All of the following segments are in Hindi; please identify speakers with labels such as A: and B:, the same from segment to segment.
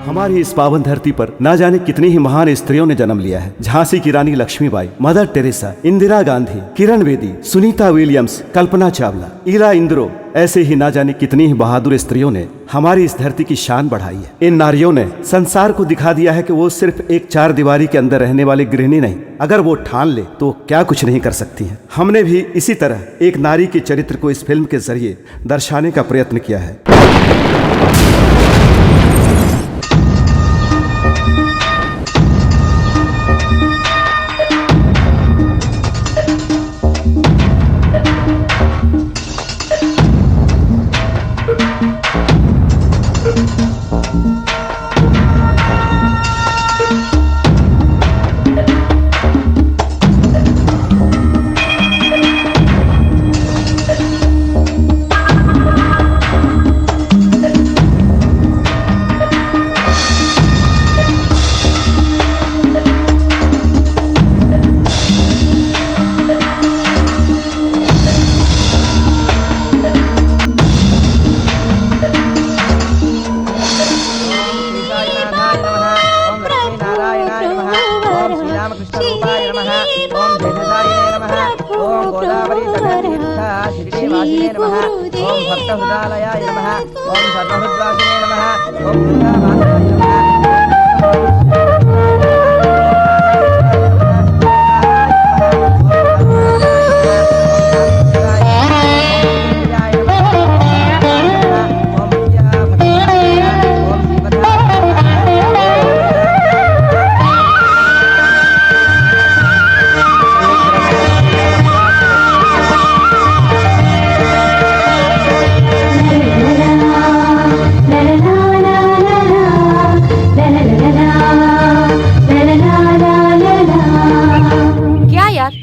A: हमारी इस पावन धरती पर ना जाने कितनी ही महान स्त्रियों ने जन्म लिया है। झांसी की रानी Lakshmibai, mother Teresa, Indira Gandhi, Kiran Bedi, Sunita Williams, Kalpana Chawla, Ira Indira, ऐसे ही ना जाने कितनी ही बहादुर स्त्रियों ने हमारी इस धरती की शान बढ़ाई है। इन नारियों ने संसार को दिखा दिया है कि वो सिर्फ एक चार दीवारी के अंदर रहने वाली गृहिणी नहीं, अगर वो ठान ले तो क्या कुछ नहीं कर सकती हैं। हमने भी इसी तरह एक नारी के चरित्र को इस फिल्म के जरिए दर्शाने का प्रयत्न किया है।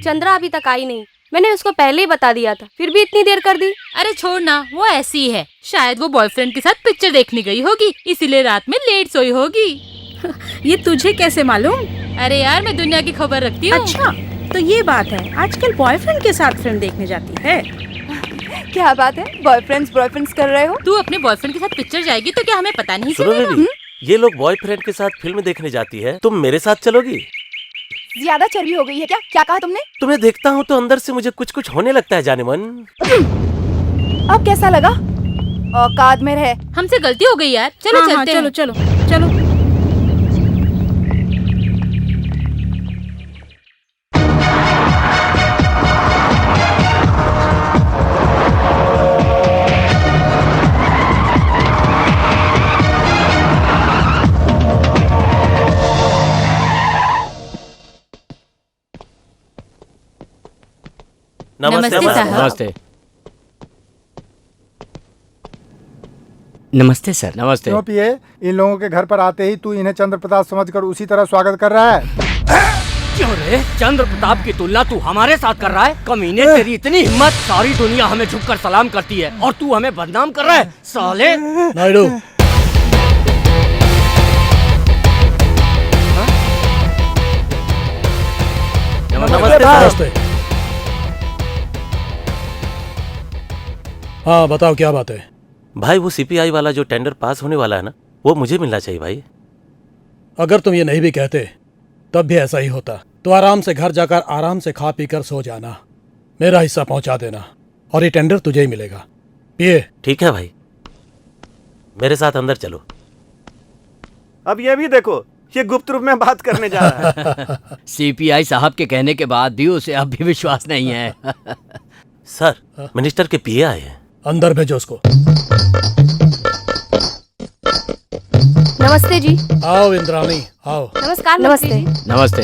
B: चंद्रा अभी तक आई नहीं। मैंने उसको पहले ही बता दिया था, फिर भी इतनी देर कर दी।
C: अरे छोड़ ना, वो ऐसी है। शायद वो बॉयफ्रेंड के साथ पिक्चर देखने गई होगी, इसीलिए रात में लेट सोई होगी।
D: ये तुझे कैसे मालूम?
C: अरे यार, मैं दुनिया की खबर रखती हूँ।
D: अच्छा, तो ये बात है, आजकल बॉयफ्रेंड के साथ फिल्म देखने जाती है।
B: क्या बात है, बॉयफ्रेंड्स कर रहे हो?
C: तू अपने बॉयफ्रेंड के साथ पिक्चर जाएगी तो क्या हमें पता नहीं
E: सुनो
C: चलेगा?
E: बेबी, ये लोग बॉयफ्रेंड के साथ फिल्म देखने जाती है, तुम मेरे साथ चलोगी?
B: ज्यादा चर्बी हो गई है क्या? क्या कहा तुमने?
E: तुम्हें देखता हूँ तो अंदर से मुझे कुछ कुछ होने लगता है जाने मन।
B: अब कैसा लगा? औकात में रहे।
C: हमसे गलती हो गई यार, चलो चलते हैं।
D: चलो चलो।
C: नमस्ते साहब।
F: नमस्ते। नमस्ते सर। नमस्ते।
G: क्यों पिए, इन लोगों के घर पर आते ही तू इन्हें चंद्र प्रताप समझकर उसी तरह स्वागत कर रहा है?
F: क्यों रे, चंद्र प्रताप की तुलना तू हमारे साथ कर रहा है? कमीने, तेरी इतनी हिम्मत, सारी दुनिया हमें झुककर सलाम करती है और तू हमें बदनाम कर रहा है, साले।
H: नायडू,
E: नमस्ते।
H: हाँ बताओ क्या बात है?
E: भाई वो सीपीआई वाला जो टेंडर पास होने वाला है ना, वो मुझे मिलना चाहिए भाई।
H: अगर तुम ये नहीं भी कहते तब भी ऐसा ही होता। तो आराम से घर जाकर आराम से खा पी कर सो जाना, मेरा हिस्सा पहुंचा देना और ये टेंडर तुझे ही मिलेगा। पिए।
E: ठीक है भाई, मेरे साथ अंदर चलो।
A: अब ये भी देखो, ये गुप्त रूप में बात करने जा रहा है।
F: सीपीआई साहब के कहने के बाद भी उसे अब भी विश्वास नहीं है।
E: सर, मिनिस्टर के पीए आए हैं।
H: अंदर भेजो उसको।
B: नमस्ते जी।
H: आओ इंद्राणी, आओ।
B: नमस्कार। नमस्ते।
F: नमस्ते।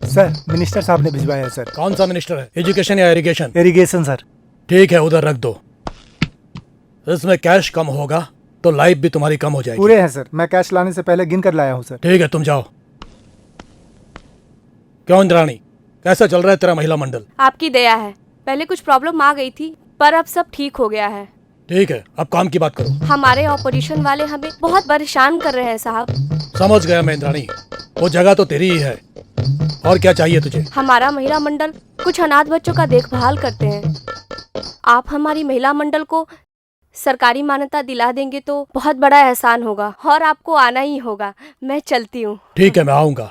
G: सर, मिनिस्टर साहब ने भिजवाया है सर।
H: कौन सा मिनिस्टर है? एजुकेशन या इरिगेशन?
G: Irrigation sir.
H: ठीक है, उधर रख दो। इसमें कैश कम होगा तो लाइफ भी तुम्हारी कम हो जाएगी।
G: पूरे हैं सर, मैं कैश लाने से पहले गिन कर लाया हूँ सर।
H: ठीक है, तुम जाओ। क्यों इंद्राणी, कैसा चल रहा है तेरा महिला मंडल?
B: आपकी दया है। पहले कुछ प्रॉब्लम आ गई थी, पर अब सब ठीक हो गया है।
H: ठीक है, अब काम की बात करो।
B: हमारे ऑपोजिशन वाले हमें बहुत परेशान कर रहे हैं साहब।
H: समझ गया मैं इंद्राणी, वो जगह तो तेरी ही है। और क्या चाहिए तुझे?
B: हमारा महिला मंडल कुछ अनाथ बच्चों का देखभाल करते हैं। आप हमारी महिला मंडल को सरकारी मान्यता दिला देंगे तो बहुत बड़ा एहसान होगा और आपको आना ही होगा। मैं चलती हूँ।
H: ठीक है, मैं आऊंगा।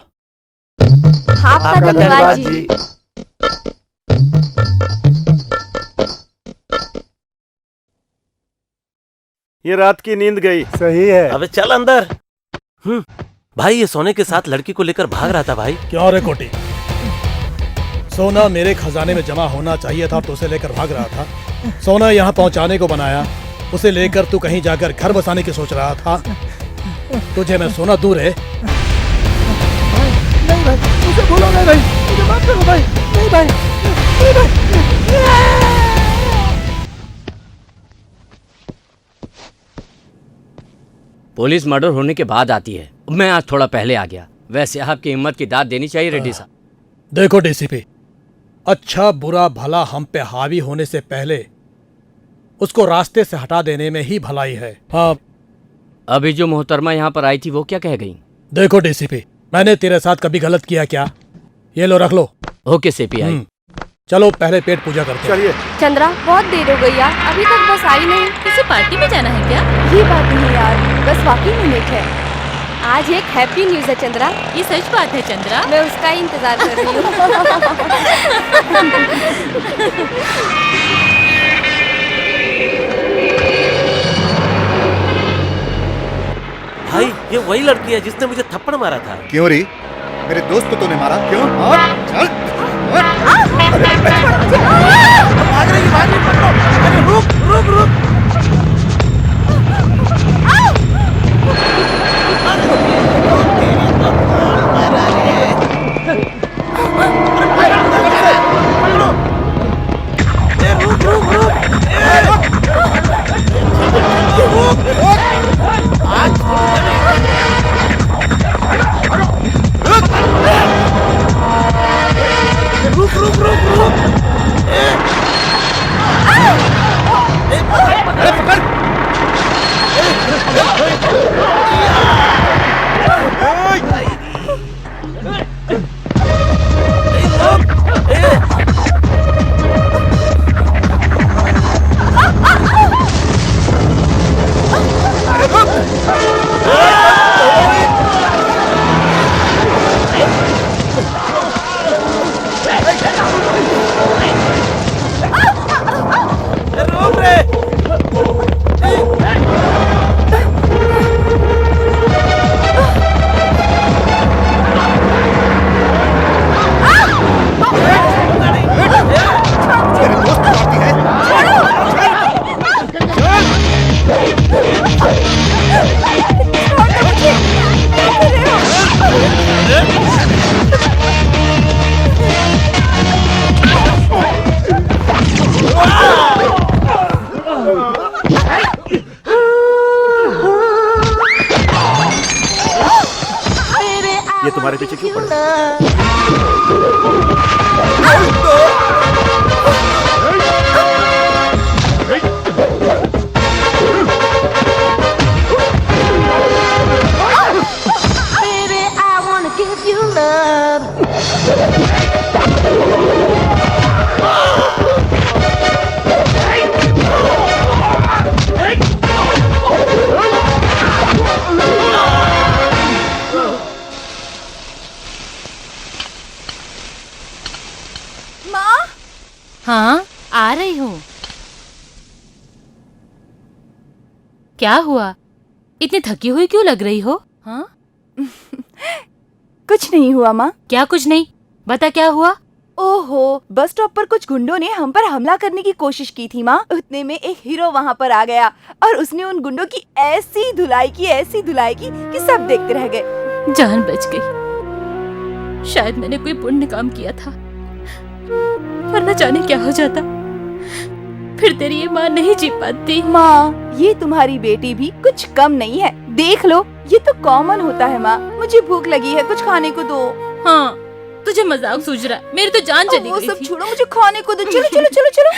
B: आपका धन्यवाद जी।
A: ये रात की नींद गई।
G: सही है।
E: अबे चल अंदर। भाई ये सोने के साथ लड़की को लेकर भाग रहा था भाई।
H: क्यों रे कोटी? सोना मेरे खजाने में जमा होना चाहिए था तो उसे लेकर भाग रहा था। सोना यहाँ पहुँचाने को बनाया, उसे लेकर तू कहीं जाकर घर बसाने की सोच रहा था। तुझे मैं सोना दूर है।
G: नहीं भाई, मुझे भूलो नहीं भाई, मुझे माफ करो भाई। नहीं भाई, नहीं भाई।
F: पुलिस मर्डर होने के बाद आती है। मैं आज थोड़ा पहले आ गया। वैसे आपकी हिम्मत की दाद देनी चाहिए रेड्डी साहब।
H: देखो डीसीपी, अच्छा बुरा भला हम पे हावी होने से पहले उसको रास्ते से हटा देने में ही भलाई है। हाँ,
F: अभी जो मोहतरमा यहाँ पर आई थी वो क्या कह गई?
H: देखो डीसीपी, मैंने तेरे साथ कभी गलत किया क्या? ये लो, रख लो।
F: Okay CPI.
H: चलो पहले पेट पूजा करते हैं।
A: चलिए।
B: चंद्रा, बहुत देर हो गई यार, अभी तक बस आई नहीं।
C: किसी पार्टी में जाना है क्या?
B: ये बात नहीं यार, बस वाकई में लेट है। आज एक हैप्पी न्यूज है चंद्रा।
C: ये सच बात है चंद्रा।
B: मैं उसका ही इंतजार कर रही हूँ।
E: भाई ये वही लड़की है जिसने मुझे थप्पड़ मारा था।
I: क्यों री? मेरे दोस्त को तूने मारा क्यों? चल।
G: भाग रही, पकड़ो। अरे रुक रुक रुक।
A: ये तुम्हारे पीछे क्यों पड़े?
C: हाँ, आ रही हूँ। क्या हुआ? इतनी थकी हुई क्यों लग रही हो? हाँ?
D: कुछ नहीं हुआ माँ।
C: क्या कुछ नहीं? बता क्या हुआ?
D: ओहो, बस स्टॉप पर कुछ गुंडों ने हम पर हमला करने की कोशिश की थी माँ। उतने में एक हीरो वहाँ पर आ गया और उसने उन गुंडों की ऐसी धुलाई की कि सब देखते रह गए।
C: जान बच गई। शायद मैंने कोई पुण्य काम किया था, वरना जाने क्या हो जाता। फिर तेरी ये माँ नहीं जी पाती।
D: माँ, ये तुम्हारी बेटी भी कुछ कम नहीं है। देख लो, ये तो कॉमन होता है माँ। मुझे भूख लगी है, कुछ खाने को दो।
C: हाँ, तुझे मजाक सूझ रहा है। मेरी तो जान चली
D: वो
C: गई
D: सब
C: थी।
D: छोड़ो, मुझे खाने को दो। चलो चलो चलो चलो।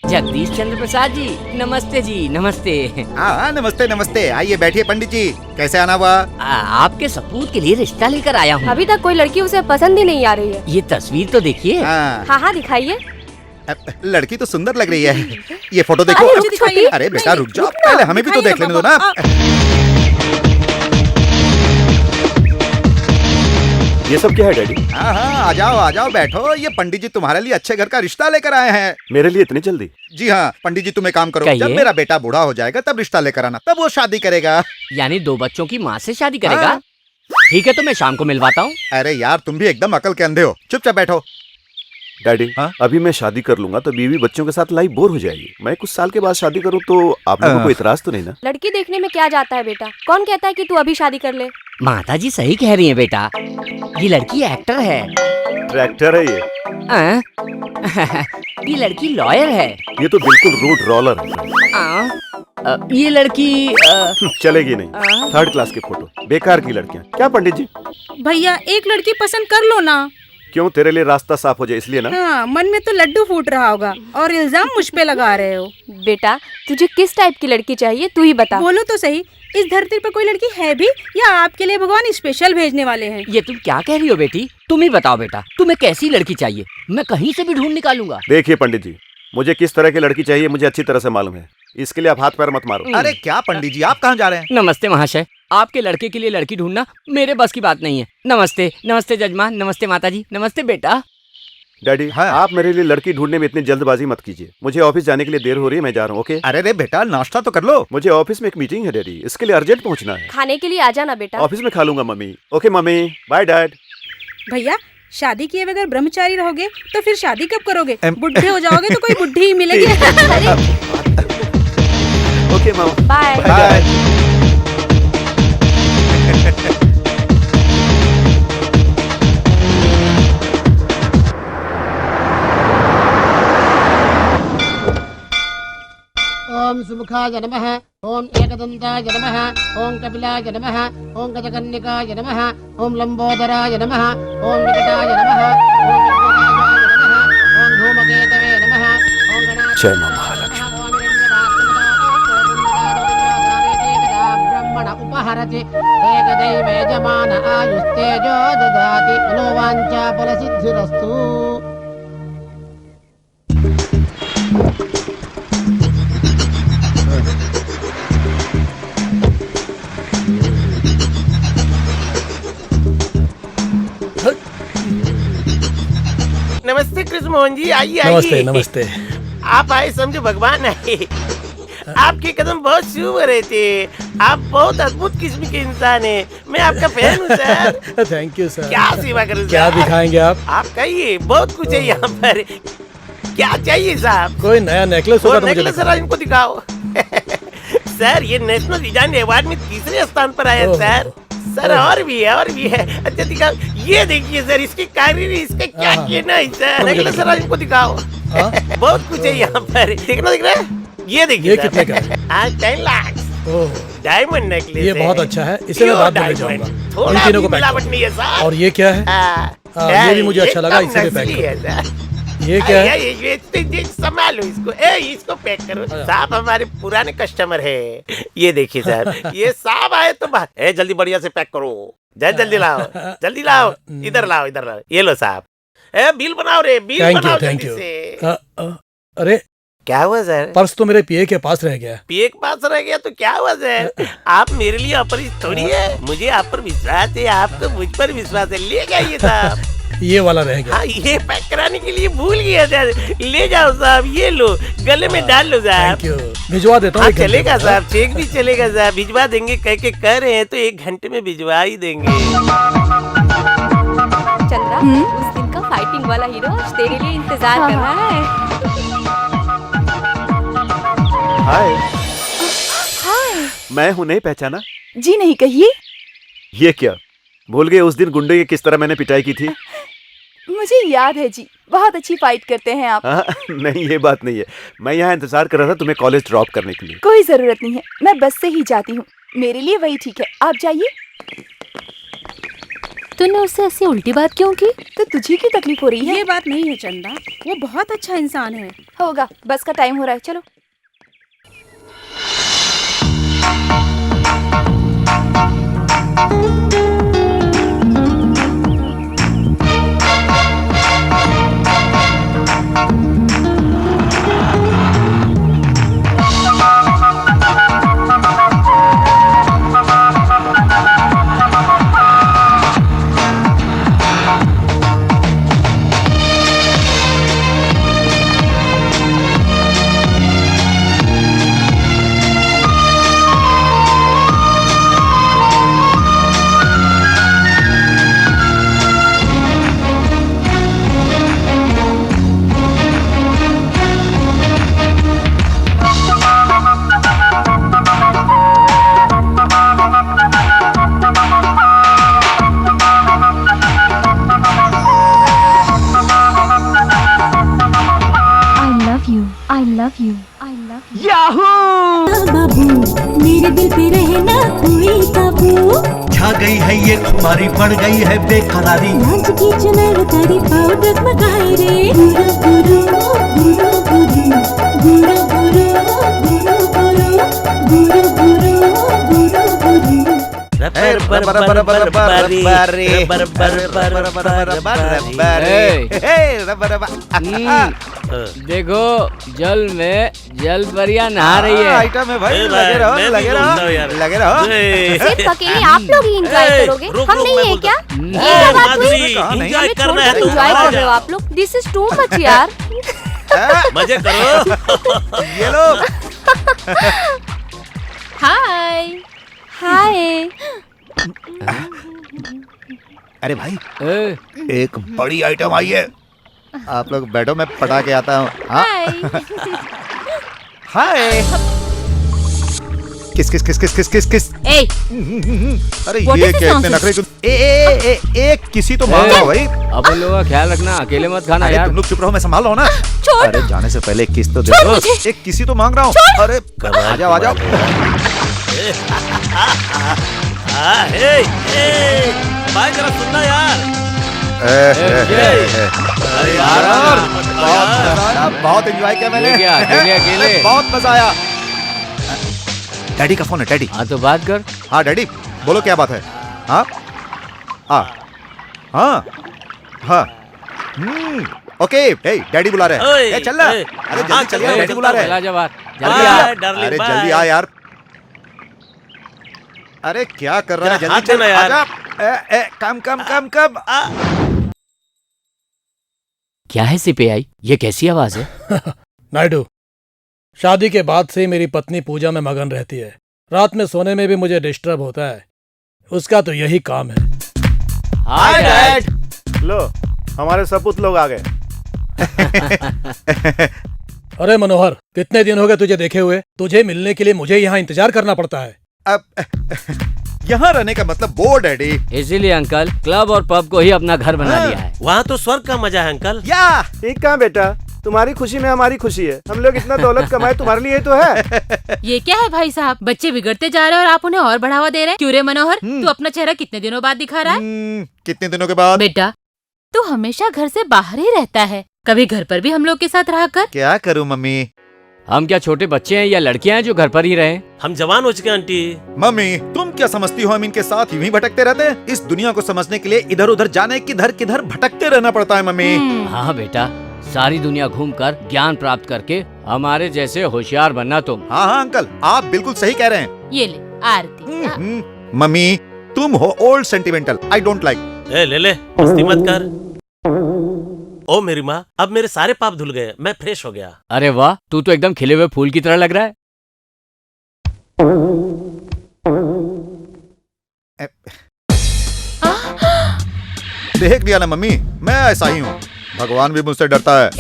F: जगदीश चंद्र प्रसाद जी, नमस्ते जी। नमस्ते।
I: हाँ नमस्ते नमस्ते, आइए बैठिए पंडित जी। कैसे आना हुआ?
F: आपके सपूत के लिए रिश्ता लेकर आया हूँ।
B: अभी तक कोई लड़की उसे पसंद ही नहीं आ रही है।
F: ये तस्वीर तो देखिए।
B: हाँ हाँ, दिखाइए।
I: लड़की तो सुंदर लग रही है। ये फोटो देखो।
B: अरे रुक छोटी।
I: अरे बेटा रुक जाओ, पहले हमें भी तो देख लेने दो ना।
A: ये सब क्या है डैडी?
I: हाँ हाँ, आ जाओ बैठो। ये पंडित जी तुम्हारे लिए अच्छे घर का रिश्ता लेकर आए हैं।
A: मेरे लिए इतनी जल्दी?
I: जी हाँ पंडित जी, तुम एक काम करो,
F: कहिए।
I: जब मेरा बेटा बूढ़ा हो जाएगा तब रिश्ता लेकर आना, तब वो शादी करेगा।
F: यानी 2 बच्चों की माँ से शादी करेगा?
I: हाँ।
F: ठीक है, तो मैं शाम को मिलवाता हूँ।
I: अरे यार तुम भी एकदम अकल के अंधे हो, चुपचाप बैठो।
A: डैडी
I: हाँ?
A: अभी मैं शादी कर लूंगा तो बीवी बच्चों के साथ लाइफ बोर हो जाएगी। मैं कुछ साल के बाद शादी करूं तो आप लोगों को इतराज तो नहीं ना?
B: लड़की देखने में क्या जाता है बेटा? कौन कहता है कि तू अभी शादी कर ले?
F: माता जी सही कह रही हैं बेटा, ये लड़की एक्टर है।
A: ट्रैक्टर है ये?
F: आ? ये लड़की लॉयर है।
A: ये तो बिल्कुल रोड रोलर है।
F: ये लड़की
A: चलेगी नहीं। 3rd क्लास के फोटो, बेकार की लड़कियां। क्या पंडित जी?
J: भैया एक लड़की पसंद कर लो ना।
A: क्यों, तेरे लिए रास्ता साफ हो जाए इसलिए ना?
J: हाँ, मन में तो लड्डू फूट रहा होगा और इल्जाम मुझ पे लगा रहे हो।
B: बेटा तुझे किस टाइप की लड़की चाहिए तू ही बता।
J: बोलो तो सही, इस धरती पर कोई लड़की है भी या आपके लिए भगवान स्पेशल भेजने वाले हैं?
F: ये तुम क्या कह रही हो बेटी? तुम ही बताओ बेटा, तुम्हें कैसी लड़की चाहिए? मैं कहीं से भी ढूंढ निकालूंगा।
A: देखिए पंडित जी, मुझे किस तरह की लड़की चाहिए मुझे अच्छी तरह से मालूम है। इसके लिए आप हाथ पैर मत मारो।
I: अरे क्या पंडित जी, आप कहाँ जा रहे हैं?
F: नमस्ते महाशय, आपके लड़के के लिए लड़की ढूंढना मेरे बस की बात नहीं है। नमस्ते। नमस्ते जजमान, नमस्ते माता जी, नमस्ते बेटा।
A: डैडी
I: हाँ।
A: आप मेरे लिए लड़की ढूंढने में इतनी जल्दबाजी मत कीजिए। मुझे ऑफिस जाने के लिए देर हो रही है, मैं जा रहा हूँ। ओके?
I: अरे रे बेटा, नाश्ता तो कर लो।
A: मुझे ऑफिस में एक मीटिंग है डैडी, इसके लिए अर्जेंट पहुंचना है।
B: खाने के लिए आ जाना बेटा।
A: ऑफिस में खा लूंगा mummy. Okay mummy, bye dad.
J: भैया शादी किए बगैर ब्रह्मचारी रहोगे तो फिर शादी कब करोगे? बुढ़े हो जाओगे तो कोई बुढ़ी ही मिलेगी।
A: ओके मामा,
B: बाय।
I: बाय।
K: ओम सुमुखाय नमः, ओम एकदन्ताय नमः, ओम कपिलाय नमः, ओम गजकर्णिकाय नमः, ओम लंबोदराय नमः, ओम विकटाय नमः, ओम विघ्नराजाय नमः, ओम धूमकेतवे नमः, ओम गणाधिपतये
A: जय मां महालक्ष्मी।
K: नमः, ओम हिरण्यवासुदेवाय ब्रह्मण उपहरति एकदैव यजमान आयुस्तेजो ददाति मनोवाञ्छा फलसिद्धिरस्तु।
L: नमस्ते कृष्ण मोहन जी, आइए
H: नमस्ते
L: आइए।
H: नमस्ते।
L: आप आए समझो भगवान आए। आपके कदम बहुत शुभ हो रहे थे। आप बहुत अद्भुत किस्म के इंसान हैं। मैं आपका फैन हूँ सर।
H: Thank you sir.
L: क्या सेवा करूँ?
H: क्या दिखाएंगे आप?
L: आप कहिए, बहुत कुछ है यहाँ पर। क्या चाहिए साहब?
H: कोई नया नेकलेस होगा तो मुझे
L: नेकलेस
H: दिखाओ।
L: इनको दिखाओ। सर ये नेशनल डिजाइन अवार्ड में 3रे स्थान पर आया सर। सर और भी है, और भी है। अच्छा दिखाओ, ये देखिए सर, इसकी कारीगरी, इसका क्या कहना है सर? नेकलेस सर इनको दिखाओ। बहुत कुछ है यहाँ पर। देखना, दिख रहा है? ये देखिए।
H: ये कितने का है?
L: 10 लाख। Diamond necklace.
H: ये बहुत अच्छा है, इसे मैं बाद में ले जाऊंगा। इन तीनों को पैक करो। और ये क्या है? ये भी मुझे अच्छा लगा, इसे भी पैक करो। ये क्या है?
L: ये संभालो इसको। इसको पैक करो। साहब हमारे पुराने कस्टमर है। ये देखिए सर, ये साहब आए तो बात। जल्दी बढ़िया से पैक करो। जल्दी लाओ, जल्दी लाओ। इधर लाओ, इधर लाओ। ये लो साहब। बिल बनाओ रे, बिल बनाओ जल्दी से।
H: अरे
L: क्या हुआ सर?
H: पर्स तो मेरे पीए के पास रह गया।
L: पीए के पास रह गया तो क्या हुआ सर? आप मेरे लिए अपरिचित थोड़ी है। मुझे आप पर विश्वास है, आपको मुझ पर विश्वास है। ले जाइए साहब।
H: ये वाला रह गया।
L: हाँ, ये पैक कराने के लिए भूल गया सर। ले जाओ साहब, ये लो, गले में डाल लो साहब।
H: भिजवा देता हूँ।
L: चलेगा साहब, चेक भी चलेगा साहब। भिजवा देंगे, कह के कह रहे हैं तो 1 घंटे में भिजवा ही देंगे।
B: चंद्रा, उस दिन का फाइटिंग वाला हीरो आज तेरे लिए इंतजार कर रहा है।
A: हाय।
D: हाय।
A: मैं हूँ, नहीं पहचाना?
D: जी नहीं, कहिए।
A: ये क्या भूल गए उस दिन गुंडे की किस तरह मैंने पिटाई की थी?
D: मुझे याद है जी, बहुत अच्छी फाइट करते हैं आप।
A: नहीं ये बात नहीं है, मैं यहाँ इंतजार कर रहा था तुम्हें कॉलेज ड्रॉप करने के लिए।
D: कोई जरूरत नहीं है, मैं बस से ही जाती हूँ। मेरे लिए वही ठीक है, आप जाइए।
C: तूने उससे ऐसी उल्टी बात क्यों की?
D: तो तुझे की तकलीफ हो रही है?
J: ये बात नहीं है चंदा, वो बहुत अच्छा इंसान है।
D: होगा, बस का टाइम हो रहा है, चलो।
C: I love you, I love you.
G: Yahoo
M: बाबू मेरे दिल पे रहना कोई काबू,
N: छा गई है ये खुमारी, बढ़ गई है बेकरारी,
M: लाज की चुनर तारी पाँव डगमगाए रे, गुरु गुरु गुरु गुरु गुरु गुरु गुरु गुरु गुरु गुरु गुरु।
F: देखो जल में जल परियां नहा रही है।
I: आइटम है भाई, लगे रहो लगे रहो लगे रहो।
B: सिर्फ अकेले आप लोग ही एंजॉय करोगे, हम नहीं है क्या? ये क्या बात हुई?
L: एंजॉय करना है तो
B: एंजॉय कर रहे हो आप लोग। दिस इज टू मच यार।
L: मजे करो।
I: ये लो।
B: हाय हाय।
I: अरे भाई एक बड़ी आइटम आई है, आप लोग बैठो, मैं पटा के आता हूँ। हाय। किस किस किस किस किस किस किस। अरे ये क्या इतने नखरे क्यों? ए किसी तो मांग रहा भाई।
F: अब उन लोगों का ख्याल रखना, अकेले मत खाना यार।
I: तुम लोग चुप रहो, मैं संभाल रहा हूँ ना। अरे जाने से पहले किस तो दे दो। एक किसी तो मांग रहा हूँ। अरे आ जाओ आ जाओ।
L: भाई जरा सुनना यार।
I: बहुत एंजॉय किया मैंने।
F: अकेले
I: बहुत मजा आया। डैडी का फोन है, डैडी।
F: हाँ तो बात कर।
I: हाँ डैडी बोलो क्या बात है? हाँ हाँ हाँ हाँ ओके। हे डैडी बुला रहे हैं। चल रहा। अरे जल्दी चल, डैडी बुला रहे हैं। अरे जल्दी आ यार। अरे क्या कर रहा है? जल्दी चल यार। कम कम कम कम।
F: क्या है सिपाही, ये कैसी आवाज है?
H: नायडू, शादी के बाद से ही मेरी पत्नी पूजा में मगन रहती है। रात में सोने में भी मुझे डिस्टर्ब होता है। उसका तो यही काम है।
A: Hi dad. लो हमारे सपूत लोग आ गए।
H: अरे मनोहर, कितने दिन हो गए तुझे देखे हुए? तुझे मिलने के लिए मुझे यहाँ इंतजार करना पड़ता है।
I: अब यहाँ रहने का मतलब वो डैडी।
F: इसीलिए अंकल क्लब और पब को ही अपना घर बना लिया है।
L: वहाँ तो स्वर्ग का मजा है अंकल।
I: या
A: ठीक कहाँ बेटा, तुम्हारी खुशी में हमारी खुशी है। हम लोग इतना दौलत कमाए तुम्हारे लिए तो है।
J: ये क्या है भाई साहब, बच्चे बिगड़ते जा रहे हैं और आप उन्हें और बढ़ावा दे रहे हैं। क्यों रे मनोहर, तू अपना चेहरा कितने दिनों बाद दिखा रहा है?
I: कितने दिनों के बाद?
J: बेटा तू हमेशा घर से बाहर ही रहता है, कभी घर पर भी हम लोग के साथ रहा कर।
I: क्या करूँ मम्मी?
F: हम क्या छोटे बच्चे हैं या लड़कियां हैं जो घर पर ही रहे?
L: हम जवान हो चुके हैं आंटी।
I: मम्मी तुम क्या समझती हो, हम इनके साथ यूं ही भटकते रहते हैं? इस दुनिया को समझने के लिए इधर उधर जाने, किधर किधर भटकते रहना पड़ता है मम्मी।
F: हाँ बेटा, सारी दुनिया घूमकर ज्ञान प्राप्त करके हमारे जैसे होशियार बनना तुम।
I: हाँ हाँ अंकल, आप बिल्कुल सही कह रहे हैं।
J: ये ले आरती।
I: मम्मी तुम हो old sentimental, I don't like.
L: ले मस्ती मत कर। ओ मेरी माँ, अब मेरे सारे पाप धुल गए, मैं फ्रेश हो गया।
F: अरे वाह, तू तो एकदम खिले हुए फूल की तरह लग रहा है।
I: देख लिया ना मम्मी, मैं ऐसा ही हूँ। भगवान भी मुझसे डरता है।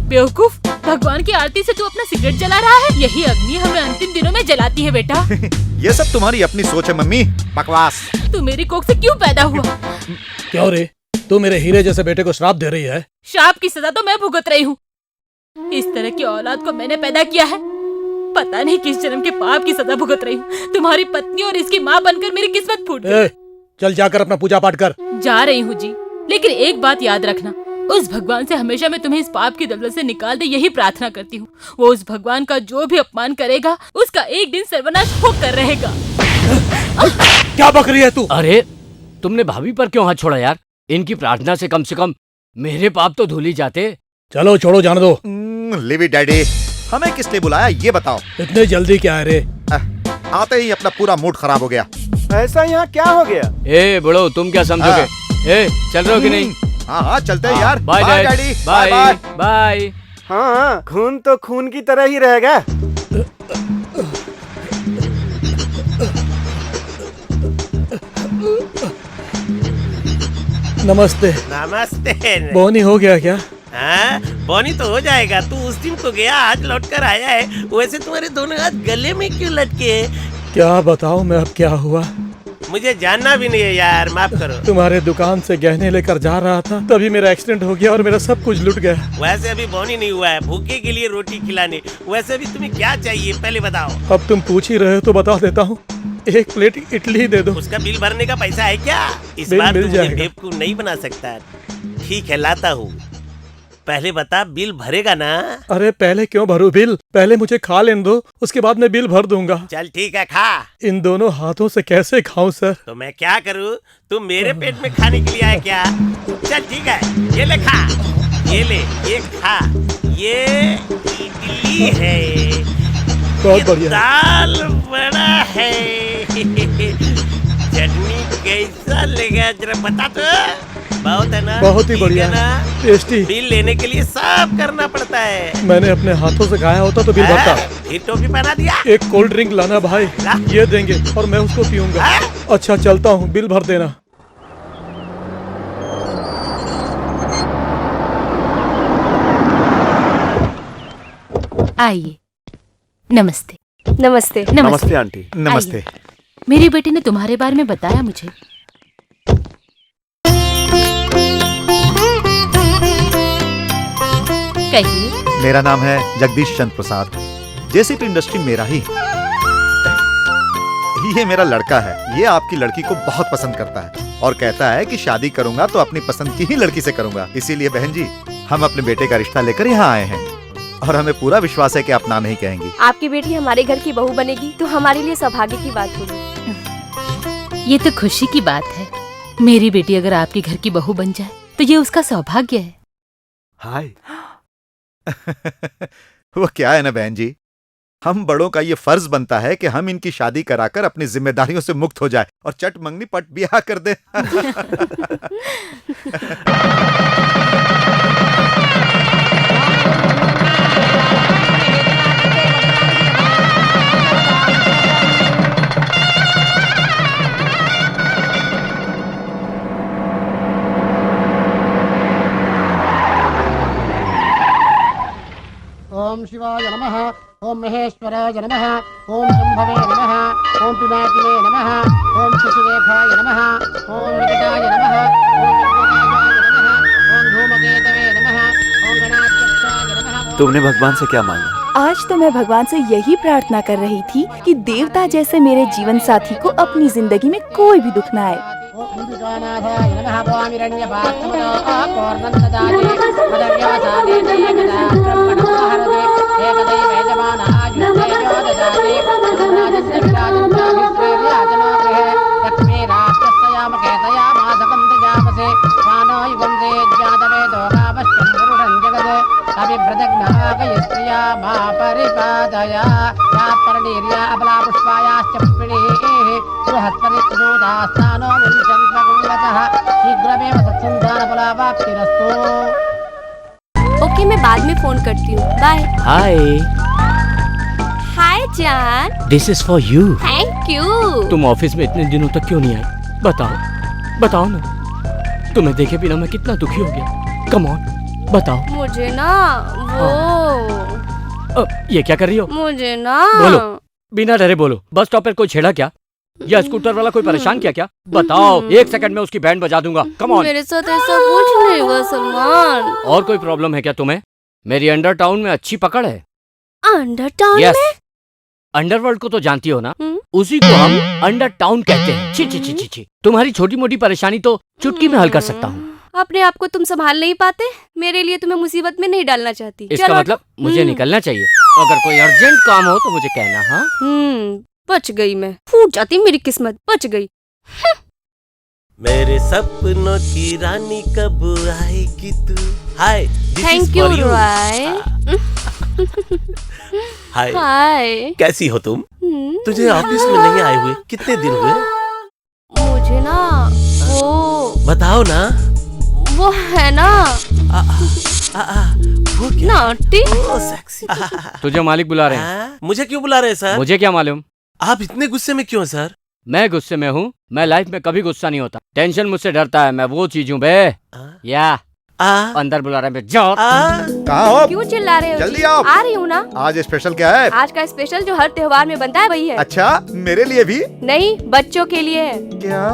J: बेवकूफ, भगवान की आरती से तू अपना सिगरेट जला रहा है। यही अग्नि हमें अंतिम दिनों में जलाती है बेटा।
I: ये सब तुम्हारी अपनी सोच है मम्मी, बकवास।
J: तू मेरी कोख से क्यों पैदा हुआ?
H: क्यों रे, तू मेरे हीरे जैसे बेटे को श्राप दे रही है?
J: श्राप की सजा तो मैं भुगत रही हूँ। इस तरह की औलाद को मैंने पैदा किया है। पता नहीं किस जन्म के पाप की सजा भुगत रही हूँ। तुम्हारी पत्नी और इसकी माँ बनकर मेरी किस्मत फूट गई।
H: चल जाकर अपना पूजा पाठ कर।
J: जा रही हूँ जी, लेकिन एक बात याद रखना, उस भगवान से हमेशा मैं तुम्हें इस पाप की दलदल से निकाल दे, यही प्रार्थना करती हूँ। वो उस भगवान का जो भी अपमान करेगा उसका एक दिन सर्वनाश होकर रहेगा।
H: क्या बक रही है तू?
F: अरे तुमने भाभी पर क्यों हाथ छोड़ा यार? इनकी प्रार्थना से कम मेरे पाप तो धुल ही जाते।
H: चलो छोड़ो, जाने दो।
I: लिव इट डैडी, हमें किसने बुलाया ये बताओ?
H: इतने जल्दी क्या है रे?
I: आते ही अपना पूरा मूड खराब हो गया।
A: ऐसा यहाँ क्या हो गया?
F: ए बड़ो, तुम क्या समझोगे? ए चल रहे हो कि नहीं?
I: हाँ हाँ चलते हैं यार।
F: Bye daddy, bye bye.
A: हाँ खून तो खून की तरह ही रहेगा।
H: नमस्ते।
L: नमस्ते।
H: बोनी हो गया क्या?
L: हाँ बोनी तो हो जाएगा। तू उस दिन तो गया, आज लौट कर आया है। वैसे तुम्हारे दोनों हाथ गले में क्यों लटके?
H: क्या बताऊं मैं अब क्या हुआ?
L: मुझे जानना भी नहीं है यार, माफ करो।
H: तुम्हारे दुकान से गहने लेकर जा रहा था, तभी मेरा एक्सीडेंट हो गया और मेरा सब कुछ लुट गया।
L: वैसे अभी बोनी नहीं हुआ है, भूखे के लिए रोटी खिलाने। वैसे भी तुम्हें क्या चाहिए पहले बताओ।
H: अब तुम पूछ ही रहे हो तो बता देता हूँ, 1 प्लेट इडली दे दो।
L: उसका बिल भरने का पैसा है क्या? इस
H: बिल
L: बार
H: मिल
L: तू मुझे
H: जाएगा।
L: बेवकूफ नहीं बना सकता। ठीक है, लाता हूँ। पहले बता, बिल भरेगा ना?
H: अरे पहले क्यों भरूं बिल, पहले मुझे खा लेने दो, उसके बाद मैं बिल भर दूंगा।
L: चल ठीक है, खा।
H: इन दोनों हाथों से कैसे खाऊं सर?
L: तो मैं क्या करूँ? तुम मेरे पेट में खाने के लिए आया क्या? चल ठीक है, ये ले खा, ये ले, ये खा। ये इडली है,
H: बहुत बढ़िया।
L: दाल बड़ा है। चटनी कैसा लगा जरा बता तो। बहुत है ना?
H: बहुत ही
L: ठीक
H: बढ़िया
L: है ना?
H: टेस्टी।
L: बिल लेने के लिए सब करना पड़ता है।
H: मैंने अपने हाथों से खाया होता तो बिल भरता।
L: ये टोपी पहना दिया।
H: एक कोल्ड ड्रिंक लाना भाई, ये देंगे और मैं उसको पीऊंगा। अच्छा चलता हूँ, बिल भर देना।
J: आइए। नमस्ते।
B: नमस्ते।
A: नमस्ते आंटी।
J: आइए। मेरी बेटी ने तुम्हारे बारे में बताया मुझे। कहिए।
I: मेरा नाम है जगदीश चंद्र प्रसाद। जेसीपी इंडस्ट्री मेरा ही। ये मेरा लड़का है, ये आपकी लड़की को बहुत पसंद करता है और कहता है कि शादी करूंगा तो अपनी पसंद की ही लड़की से करूंगा। इसीलिए बहन जी, हम अपने बेटे का रिश्ता लेकर यहाँ आए हैं और हमें पूरा विश्वास है कि आप ना नहीं कहेंगी।
B: आपकी बेटी हमारे घर की बहू बनेगी तो हमारे लिए सौभाग्य की बात होगी।
J: ये तो खुशी की बात है। मेरी बेटी अगर आपके घर की बहू बन जाए तो ये उसका सौभाग्य है।
A: हाय।
I: वो क्या है ना बहन जी, हम बड़ों का ये फर्ज बनता है कि हम इनकी शादी कराकर अपनी जिम्मेदारियों से मुक्त हो जाए और चट मंगनी पट ब्याह कर दे।
K: ओम शिवाय नमः। ओम महेश्वराय नमः। ओम शंभवे नमः। ओम पिनाकिने नमः। ओम शशिरेखाय नमः। ओम निकटाय नमः। ओम विघ्नराजाय नमः। ओम धूमकेतवे नमः। ओम गणाध्यक्षाय नमः।
A: तुमने भगवान से क्या मांगा?
D: आज तो मैं भगवान से यही प्रार्थना कर रही थी कि देवता जैसे मेरे जीवन साथी को अपनी जिंदगी में कोई भी दुख न आए।
K: ओम अंबिकानाथाय नमः। वामिरण्यपात्रमनो पूर्णन्ददाते मदव्यासादे जयगदा ब्रह्मणो हरते एकदैव यजमानायुष्येजो ददाते राजस्य विराजन्ताभिश्रेर्याजनो गृहे लक्ष्मी राष्ट्रस्यामकेतया मासकं दजामसे मानो युगंसे ज्ञातवेदो कामश्चं पुरुषं जगत् अभिव्रजग्नागयस्त्रिया मा परिपादया या परनीर्या अबला पुष्पायाश्च पुष्पिणीः बृहस्पतिर्दूतास्तानो मुञ्चन्त्वगुणतः शीघ्रमेव सत्सन्तानफलावाप्तिरस्तु।
B: ओके, मैं बाद में फोन करती हूँ। बाय।
F: हाय,
B: हाय जान।
F: This is for you.
B: Thank you.
F: तुम ऑफिस में इतने दिनों तक क्यों नहीं आई? बताओ, बताओ ना। तुम्हें देखे बिना मैं कितना दुखी हो गया। कम ऑन, बताओ।
B: मुझे ना वो
F: ये क्या कर रही हो?
B: मुझे ना
F: बोलो, बिना डरे बोलो। बस स्टॉप पर कोई छेड़ा क्या? या स्कूटर वाला कोई परेशान किया क्या? बताओ, 1 सेकंड में उसकी बैंड बजा दूंगा। Come on.
B: मेरे साथ ऐसा कुछ नहीं हुआ सलमान।
F: और कोई प्रॉब्लम है क्या तुम्हें? मेरी अंडर टाउन में अच्छी पकड़ है।
B: अंडर टाउन
F: यस,
B: में?
F: अंडरवर्ल्ड को तो जानती हो ना? उसी को हम अंडर टाउन कहते हैं। छी छी छी छी छी। तुम्हारी छोटी मोटी परेशानी तो चुटकी में हल कर सकता हूँ।
B: अपने आप को तुम संभाल नहीं पाते, मेरे लिए तुम्हें मुसीबत में नहीं डालना चाहती।
F: इसका
B: चलो,
F: मतलब मुझे निकलना चाहिए। अगर कोई अर्जेंट काम हो तो मुझे कहना। हाँ,
B: बच गई मैं। फूट जाती मेरी किस्मत, बच गई।
L: मेरे सपनों की रानी कब आएगी तू? हाय,
B: थैंक यू रॉय।
L: हाय,
B: हाय।
L: कैसी हो तुम? तुझे ऑफिस में नहीं आए हुए कितने दिन हुए?
B: मुझे ना वो
L: बताओ ना।
B: वो है ना
L: वो क्या?
B: नॉटी।
L: सेक्सी।
F: तुझे मालिक बुला रहे हैं।
L: मुझे क्यों बुला रहे हैं सर?
F: मुझे क्या मालूम?
L: आप इतने गुस्से में क्यों सर?
F: मैं गुस्से में हूँ? मैं लाइफ में कभी गुस्सा नहीं होता। टेंशन मुझसे डरता है। मैं वो चीज हूँ बे। या अंदर बुला रहे हैं, जाओ।
I: कहाँ हो?
B: क्यों चिल्ला रहे हो?
I: जल्दी
B: जी?
I: आओ।
B: आ रही हूँ ना।
I: आज स्पेशल क्या है?
B: आज का स्पेशल जो हर त्योहार में बनता है वही है।
I: अच्छा, मेरे लिए भी?
B: नहीं, बच्चों के लिए है।
I: क्या?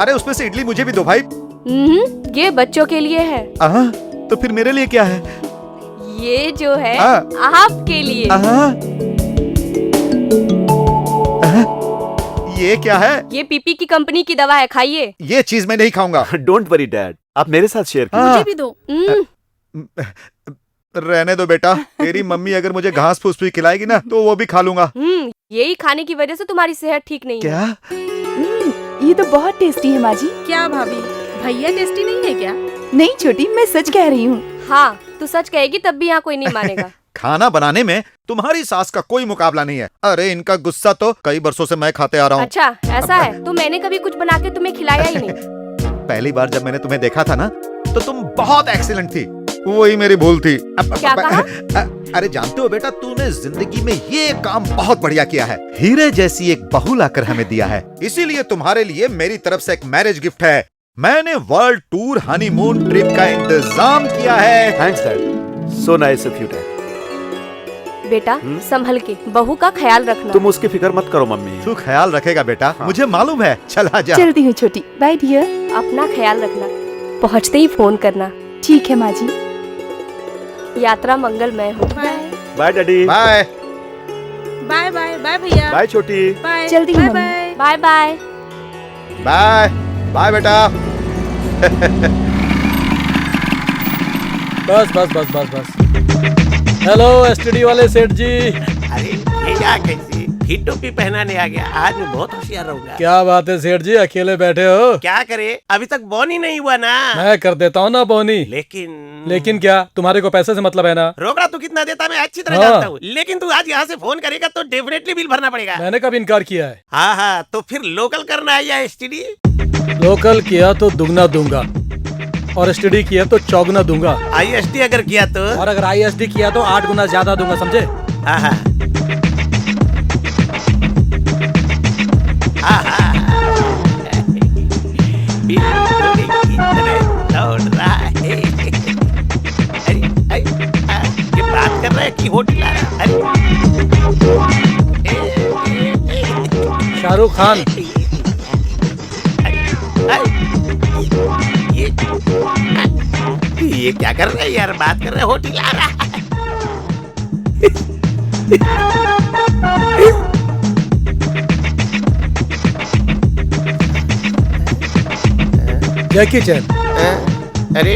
I: अरे उसमें से इडली मुझे भी दो भाई।
B: ये बच्चों के लिए है।
I: तो फिर मेरे लिए क्या है?
B: ये जो है आपके लिए।
I: ये क्या है?
B: ये पीपी की कंपनी की दवा है, खाइए।
I: ये चीज मैं नहीं खाऊंगा।
A: डोंट वरी डैड, आप मेरे साथ शेयर कीजिए।
B: मुझे भी दो।
I: रहने दो बेटा, तेरी मम्मी अगर मुझे घास फूस भी खिलाएगी ना तो वो भी खा लूंगा।
B: यही खाने की वजह से तुम्हारी सेहत ठीक नहीं
I: क्या?
B: है।
D: ये तो बहुत टेस्टी है माँ जी।
J: क्या भाभी, भैया टेस्टी नहीं है क्या?
D: नहीं छोटी, मैं सच कह रही हूँ।
B: हाँ, तू सच कहेगी तब भी यहाँ कोई नहीं मानेगा।
I: खाना बनाने में तुम्हारी सास का कोई मुकाबला नहीं है। अरे इनका गुस्सा तो कई बरसों से मैं खाते आ रहा हूँ।
B: अच्छा, ऐसा है? तो मैंने कभी कुछ बना के तुम्हें खिलाया ही नहीं।
I: पहली बार जब मैंने तुम्हें देखा था ना तो तुम बहुत एक्सीलेंट थी, वही मेरी भूल थी।
B: क्या कहा?
I: अरे जानते हो बेटा, तूने जिंदगी में ये काम बहुत बढ़िया किया है। हीरे जैसी एक बहू लाकर हमें दिया है, इसीलिए तुम्हारे लिए मेरी तरफ से एक मैरिज गिफ्ट है। मैंने वर्ल्ड टूर हनीमून ट्रिप का इंतजाम किया है।
A: Thanks dad, so nice of you dad.
B: बेटा संभल के, बहू का ख्याल रखना।
A: तुम उसकी फिक्र मत करो मम्मी।
I: तू ख्याल रखेगा बेटा, मुझे मालूम है। चला जा।
D: चलती हूँ छोटी, बाय डियर।
B: अपना ख्याल रखना, पहुँचते ही फोन करना।
D: ठीक है माँ जी।
B: यात्रा मंगलमय हो।
A: Bye daddy.
I: Bye
J: bye bye bye भैया।
A: बाय छोटी।
J: बाय।
D: जल्दी
J: bye
D: mummy.
J: Bye.
B: Bye bye.
I: Bye bye बेटा।
H: बस बस बस बस बस। हेलो एसटीडी वाले सेठ जी।
L: अरे ये क्या कैसी ही टोपी पहनाने आ गया? आज मैं बहुत होशियार रहूंगा।
H: क्या बात है सेठ जी, अकेले बैठे हो?
L: क्या करे, अभी तक बोन ही नहीं हुआ ना।
H: मैं कर देता हूँ ना बोनी। लेकिन क्या, तुम्हारे को पैसे से मतलब है ना?
L: रोकड़ा तू कितना देता मैं अच्छी तरह जानता हूँ, लेकिन तू आज यहाँ से फोन करेगा तो डेफिनेटली बिल भरना पड़ेगा।
H: मैंने कब इनकार किया है?
L: हाँ, तो फिर लोकल करना है या एसटीडी?
H: लोकल किया तो दुगना दूंगा और एसटीडी किया तो चौगुना दूंगा।
L: आईएसडी अगर किया तो?
H: और अगर आईएसडी किया तो 8 गुना ज्यादा दूंगा, समझे?
L: दौड़ रहा है। ये बात कर रहा है कि होटल आ रहा है?
H: शाहरुख खान।
L: ये क्या कर रहे हैं यार, बात कर रहे हैं होटल आ रहा है।
H: जैकी चैन।
L: अरे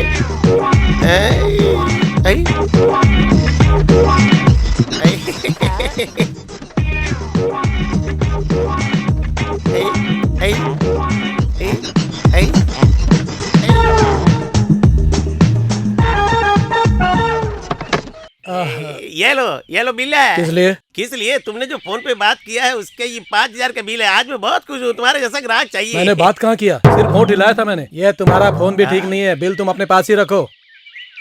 L: ये लो बिल है। किस लिए? तुमने जो फोन पे बात किया है उसके ये 5000 का बिल है। आज मैं बहुत खुश हूँ, तुम्हारे जैसा ग्राहक चाहिए।
H: मैंने बात कहाँ किया, सिर्फ होठ हिलाया था मैंने। ये तुम्हारा फोन भी ठीक नहीं है, बिल तुम अपने पास ही रखो।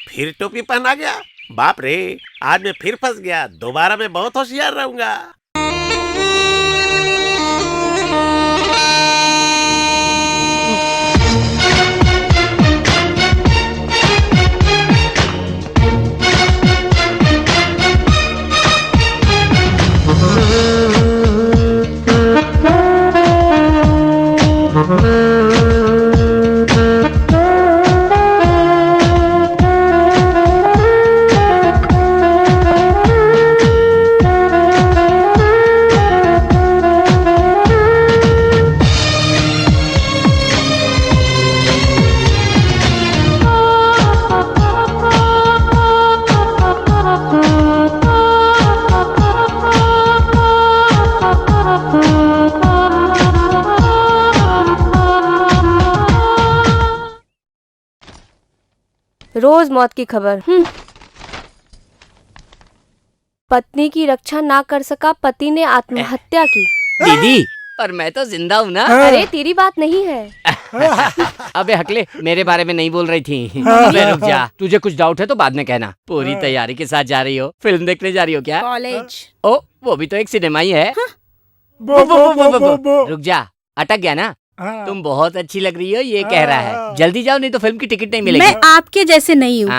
L: फिर टोपी पहना गया? बाप रे, आज मैं फिर फंस गया। दोबारा मैं बहुत होशियार रहूंगा।
B: रोज मौत की खबर। पत्नी की रक्षा ना कर सका, पति ने आत्महत्या की।
F: दीदी, पर मैं तो जिंदा हूँ ना।
B: अरे तेरी बात नहीं है।
F: अबे हकले, मेरे बारे में नहीं बोल रही थी। अबे रुक जा, तुझे कुछ डाउट है तो बाद में कहना। पूरी तैयारी के साथ जा रही हो? फिल्म देखने जा रही हो क्या?
J: कॉलेज।
F: ओ, वो भी तो एक सिनेमा ही है। रुक जा, अटक गया ना? तुम बहुत अच्छी लग रही हो ये कह रहा है। जल्दी जाओ नहीं तो फिल्म की टिकट नहीं मिलेगी।
J: मैं आपके जैसे नहीं हूँ।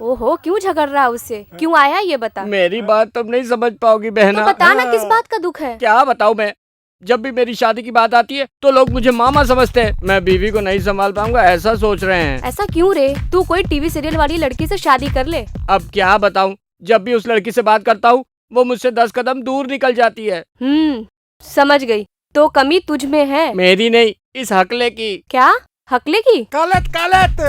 B: ओहो, क्यों झगड़ रहा है उससे? क्यों आया ये बता।
F: मेरी बात तुम नहीं समझ पाओगी बहना।
B: तो बता ना किस बात का दुख है।
F: क्या बताऊँ मैं, जब भी मेरी शादी की बात आती है तो लोग मुझे मामा समझते हैं। मैं बीवी को नहीं संभाल पाऊंगा ऐसा सोच रहे हैं।
B: ऐसा क्यों रे? तू कोई टीवी सीरियल वाली लड़की से शादी कर ले।
F: अब क्या बताऊं, जब भी उस लड़की से बात करता हूँ वो मुझसे 10 कदम दूर निकल जाती है।
B: समझ गई। तो कमी तुझ में है,
F: मेरी नहीं, इस हकले की।
B: क्या हकले की?
G: कॉलेट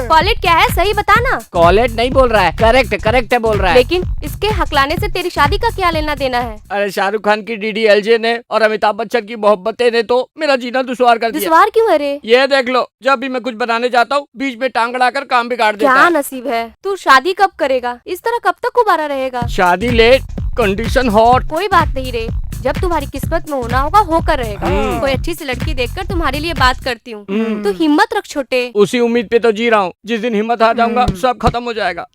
B: कॉलेट क्या है सही बता ना।
F: कॉलेट नहीं बोल रहा है, करेक्ट है बोल रहा है।
B: लेकिन इसके हकलाने से तेरी शादी का क्या लेना देना है?
F: अरे शाहरुख खान की DDLJ ने और अमिताभ बच्चन की मोहब्बतें ने तो मेरा जीना दुश्वार कर दिया।
B: दुश्वार क्यों है रे?
F: ये देख लो, जब भी मैं कुछ बनाने जाता हूँ बीच में टांग अड़ाकर काम बिगाड़ देता
B: क्या
F: है।
B: नसीब है। तू शादी कब करेगा? इस तरह कब तक उबारा रहेगा?
F: शादी लेट, कंडीशन हॉट।
B: कोई बात नहीं रे, जब तुम्हारी किस्मत में होना होगा होकर रहेगा। कोई अच्छी सी लड़की देखकर तुम्हारे लिए बात करती हूँ। तो हिम्मत रख छोटे।
F: उसी उम्मीद पे तो जी रहा हूँ, जिस दिन हिम्मत आ जाऊंगा सब खत्म हो जाएगा।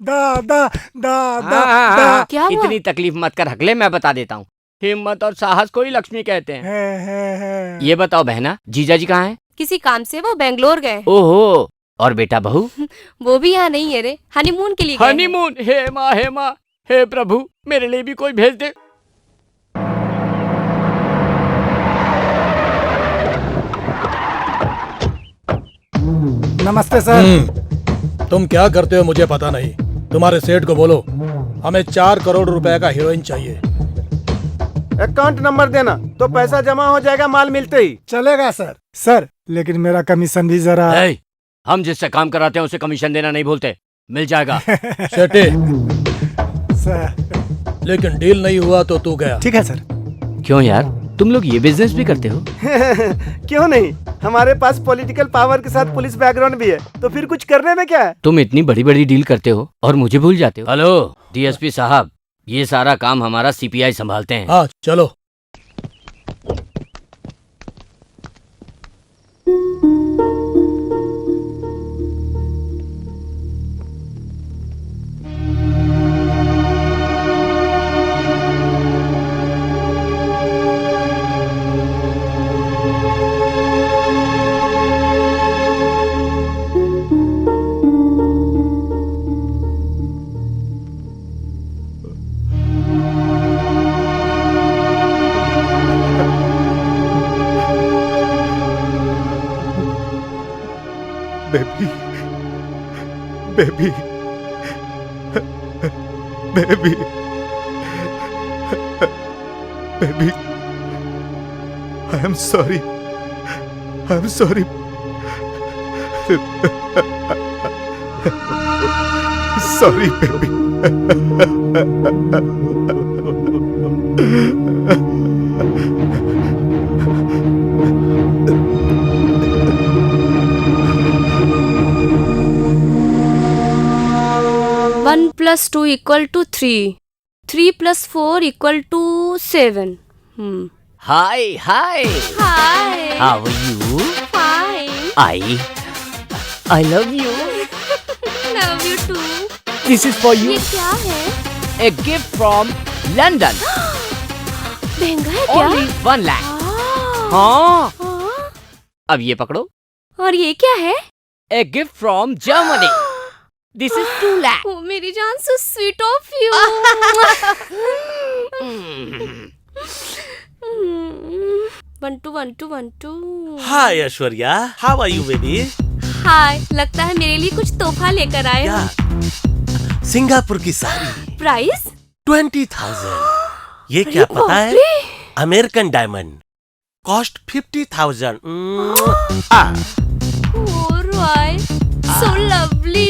B: क्या हुआ?
F: इतनी तकलीफ मत कर हकले, मैं बता देता हूँ। हिम्मत और साहस को ही लक्ष्मी कहते हैं। ये बताओ बहना, जीजा जी कहाँ हैं?
B: किसी काम से वो बेंगलोर गए।
F: ओहो, और बेटा बहू?
B: वो भी यहाँ नहीं है रे, हनीमून के लिए गए हैं।
F: हनीमून? हे माँ, हे प्रभु, मेरे लिए भी कोई भेज दे।
G: नमस्ते सर।
H: तुम क्या करते हो मुझे पता नहीं। तुम्हारे सेठ को बोलो हमें 4 करोड़ रुपए का हीरोइन चाहिए।
A: अकाउंट नंबर देना तो पैसा जमा हो जाएगा माल मिलते ही।
G: चलेगा सर लेकिन मेरा कमीशन भी जरा।
F: हम जिससे काम कराते हैं उसे कमीशन देना नहीं भूलते, मिल जाएगा।
H: सेठी
G: सर,
H: लेकिन डील नहीं हुआ तो तू गया।
G: ठीक है सर।
F: क्यों यार, तुम लोग ये बिजनेस भी करते हो?
A: क्यों नहीं, हमारे पास पॉलिटिकल पावर के साथ पुलिस बैकग्राउंड भी है, तो फिर कुछ करने में क्या है।
F: तुम इतनी बड़ी बड़ी डील करते हो और मुझे भूल जाते हो। हेलो DSP साहब, ये सारा काम हमारा CPI संभालते हैं।
H: हाँ चलो।
I: Baby baby baby I am sorry sorry baby.
B: One plus 2 equal to 3, 3 + 4 equal to 7।
F: Hi hi
B: hi,
F: how are you?
B: Fine,
F: I love you.
B: Love you too.
F: This is for you.
B: ये क्या है?
F: A gift from London.
B: महंगा है क्या?
F: Only 1 लाख। हाँ, अब ये पकड़ो।
B: और ये क्या है?
F: A gift from Germany. This is 2 lakh.
B: ओ मेरी जान, so sweet of you. 1 2 1 2 1 2।
E: Hi Aishwarya, how are you baby?
B: हाय, लगता है मेरे लिए कुछ तोहफा लेकर आए हो।
E: सिंगापुर की साड़ी।
B: प्राइस
E: 20,000। ये क्या पता है? American diamond, cost 50,000।
B: Oh, Roy, so lovely.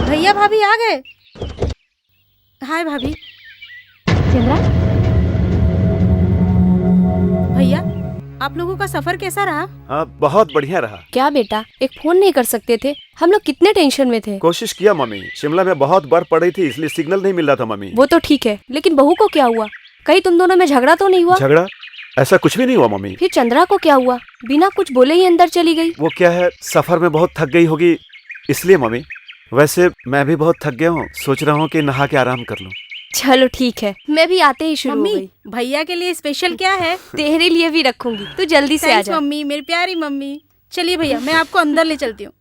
J: भैया भाभी आ गए। हाय भाभी।
B: चंद्रा,
J: भैया आप लोगों का सफर कैसा रहा?
A: हाँ, बहुत बढ़िया रहा।
B: क्या बेटा, एक फोन नहीं कर सकते थे? हम लोग कितने टेंशन में थे।
A: कोशिश किया मम्मी, शिमला में बहुत बर्फ पड़ रही थी इसलिए सिग्नल नहीं मिल रहा था मम्मी।
B: वो तो ठीक है, लेकिन बहू को क्या हुआ? कहीं तुम दोनों में झगड़ा तो नहीं हुआ?
A: झगड़ा? ऐसा कुछ भी नहीं हुआ मम्मी।
B: फिर चंद्रा को क्या हुआ? बिना कुछ बोले ही अंदर चली गई।
A: वो क्या है, सफर में बहुत थक गई होगी इसलिए मम्मी। वैसे मैं भी बहुत थक गया हूँ, सोच रहा हूँ कि नहा के आराम कर लूँ।
B: चलो ठीक है, मैं भी आते ही शुरू हो
O: मम्मी,
B: गई।
O: भैया के लिए स्पेशल क्या है?
B: तेरे लिए भी रखूंगी, तू जल्दी से आ
O: थैंक्स
B: जा।
O: मम्मी, मेरी प्यारी मम्मी। चलिए भैया, मैं आपको अंदर ले चलती हूँ।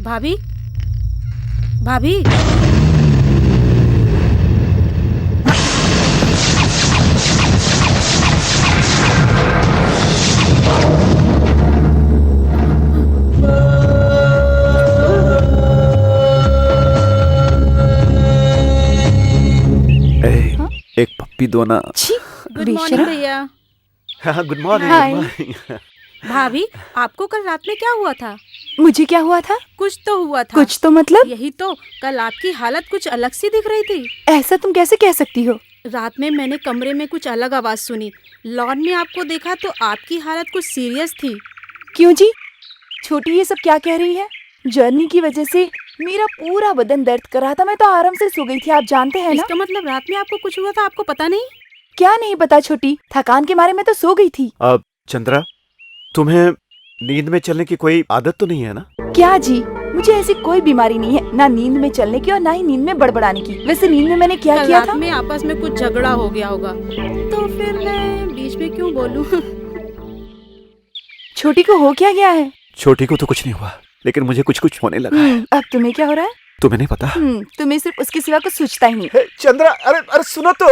O: भाभी, भाभी,
I: एक पप्पी दो ना।
O: गुड मॉर्निंग भैया।
I: हाँ, गुड
D: हाय।
I: मॉर्निंग।
O: भाभी, आपको कल रात में क्या हुआ था?
D: मुझे क्या हुआ था?
O: कुछ तो हुआ था।
D: कुछ तो मतलब?
O: यही तो, कल आपकी हालत कुछ अलग सी दिख रही थी।
D: ऐसा तुम कैसे कह सकती हो?
O: रात में मैंने कमरे में कुछ अलग आवाज सुनी। लॉन में आपको देखा तो आपकी हालत कुछ सीरियस थी।
D: क्यों जी? छोटी ये सब क्या कह रही है? जर्नी की वजह से मेरा पूरा बदन दर्द कर रहा था, मैं तो आराम से सो गई थी, आप जानते हैं ना।
O: इसका मतलब रात में आपको कुछ हुआ था, आपको पता नहीं?
D: क्या नहीं पता छोटी, थकान के मारे मैं तो सो गई थी।
I: अब चंद्रा, तुम्हें नींद में चलने की कोई आदत तो नहीं है ना?
D: क्या जी, मुझे ऐसी कोई बीमारी नहीं है, ना नींद में चलने की और ना ही नींद में बड़बड़ाने की। वैसे नींद में मैंने क्या
O: कल
D: किया
O: रात
D: था?
O: में आपस में कुछ झगड़ा हो गया होगा, तो फिर मैं बीच में क्यों बोलूं?
D: छोटी को हो क्या गया है?
I: छोटी को तो कुछ नहीं हुआ, लेकिन मुझे कुछ कुछ होने लगा है।
D: अब तुम्हें क्या हो रहा है?
I: तुम्हें नहीं पता?
D: तुम्हें सिर्फ उसके सिवा कुछ सोचता ही नहीं।
I: चंद्रा, अरे अरे सुनो तो।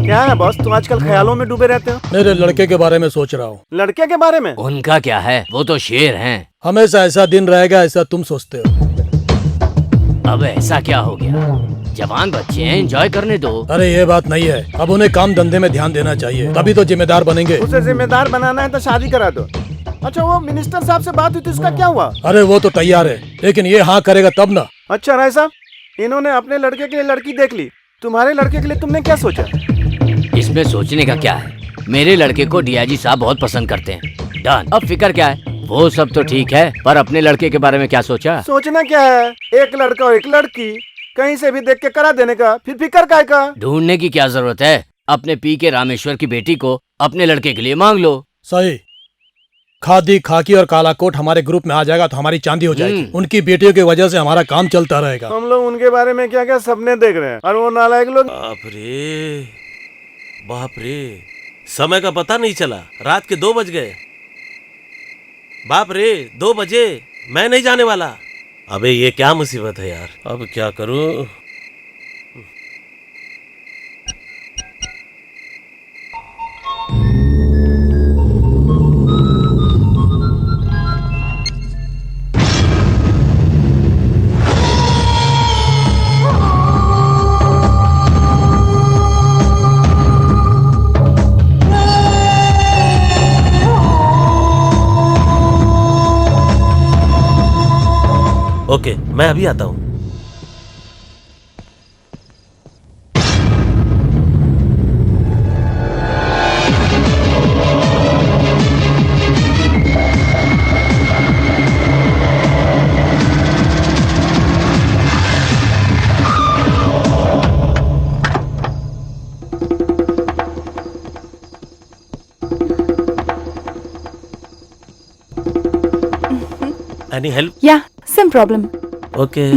I: क्या है बॉस, तुम आजकल ख्यालों में डूबे रहते हो?
H: मेरे लड़के के बारे में सोच रहा हूँ।
I: लड़के के बारे में?
F: उनका क्या है, वो तो शेर हैं।
H: हमेशा ऐसा दिन रहेगा ऐसा तुम सोचते हो।
F: अब ऐसा क्या हो गया? जवान बच्चे हैं, एंजॉय करने दो।
H: अरे ये बात नहीं है, अब उन्हें काम धंधे में ध्यान देना चाहिए, तभी तो जिम्मेदार बनेंगे।
I: उसे जिम्मेदार बनाना है तो शादी करा दो। अच्छा, वो मिनिस्टर साहब से बात हुई थी, उसका क्या हुआ?
H: अरे वो तो तैयार है, लेकिन ये हाँ करेगा तब ना।
I: अच्छा राय साहब, इन्होंने अपने लड़के के लिए लड़की देख ली, तुम्हारे लड़के के लिए तुमने क्या सोचा?
F: इसमें सोचने का क्या है? मेरे लड़के को डीआईजी साहब बहुत पसंद करते हैं। डन। अब फिक्र क्या है? वो सब तो ठीक है, पर अपने लड़के के बारे में क्या सोचा?
I: सोचना क्या है, एक लड़का और एक लड़की, कहीं से भी देख के करा देने का, फिर फिक्र काय का?
F: ढूंढने की क्या जरूरत है? अपने पी के रामेश्वर की बेटी को अपने लड़के के लिए मांग लो।
H: सही। खादी, खाकी और काला कोट हमारे ग्रुप में आ जाएगा तो हमारी चांदी हो जाएगी। उनकी बेटियों की वजह से हमारा काम चलता रहेगा।
I: हम लोग उनके बारे में क्या क्या सपने देख रहे हैं, और वो नालायक लोग।
E: बाप रे, समय का पता नहीं चला, रात के 2 बज गए। बाप रे, 2 बजे, मैं नहीं जाने वाला। अबे ये क्या मुसीबत है यार, अब क्या करूं? ओके, मैं अभी आता हूँ। Any help?
D: या सम प्रॉब्लम।
E: ओके।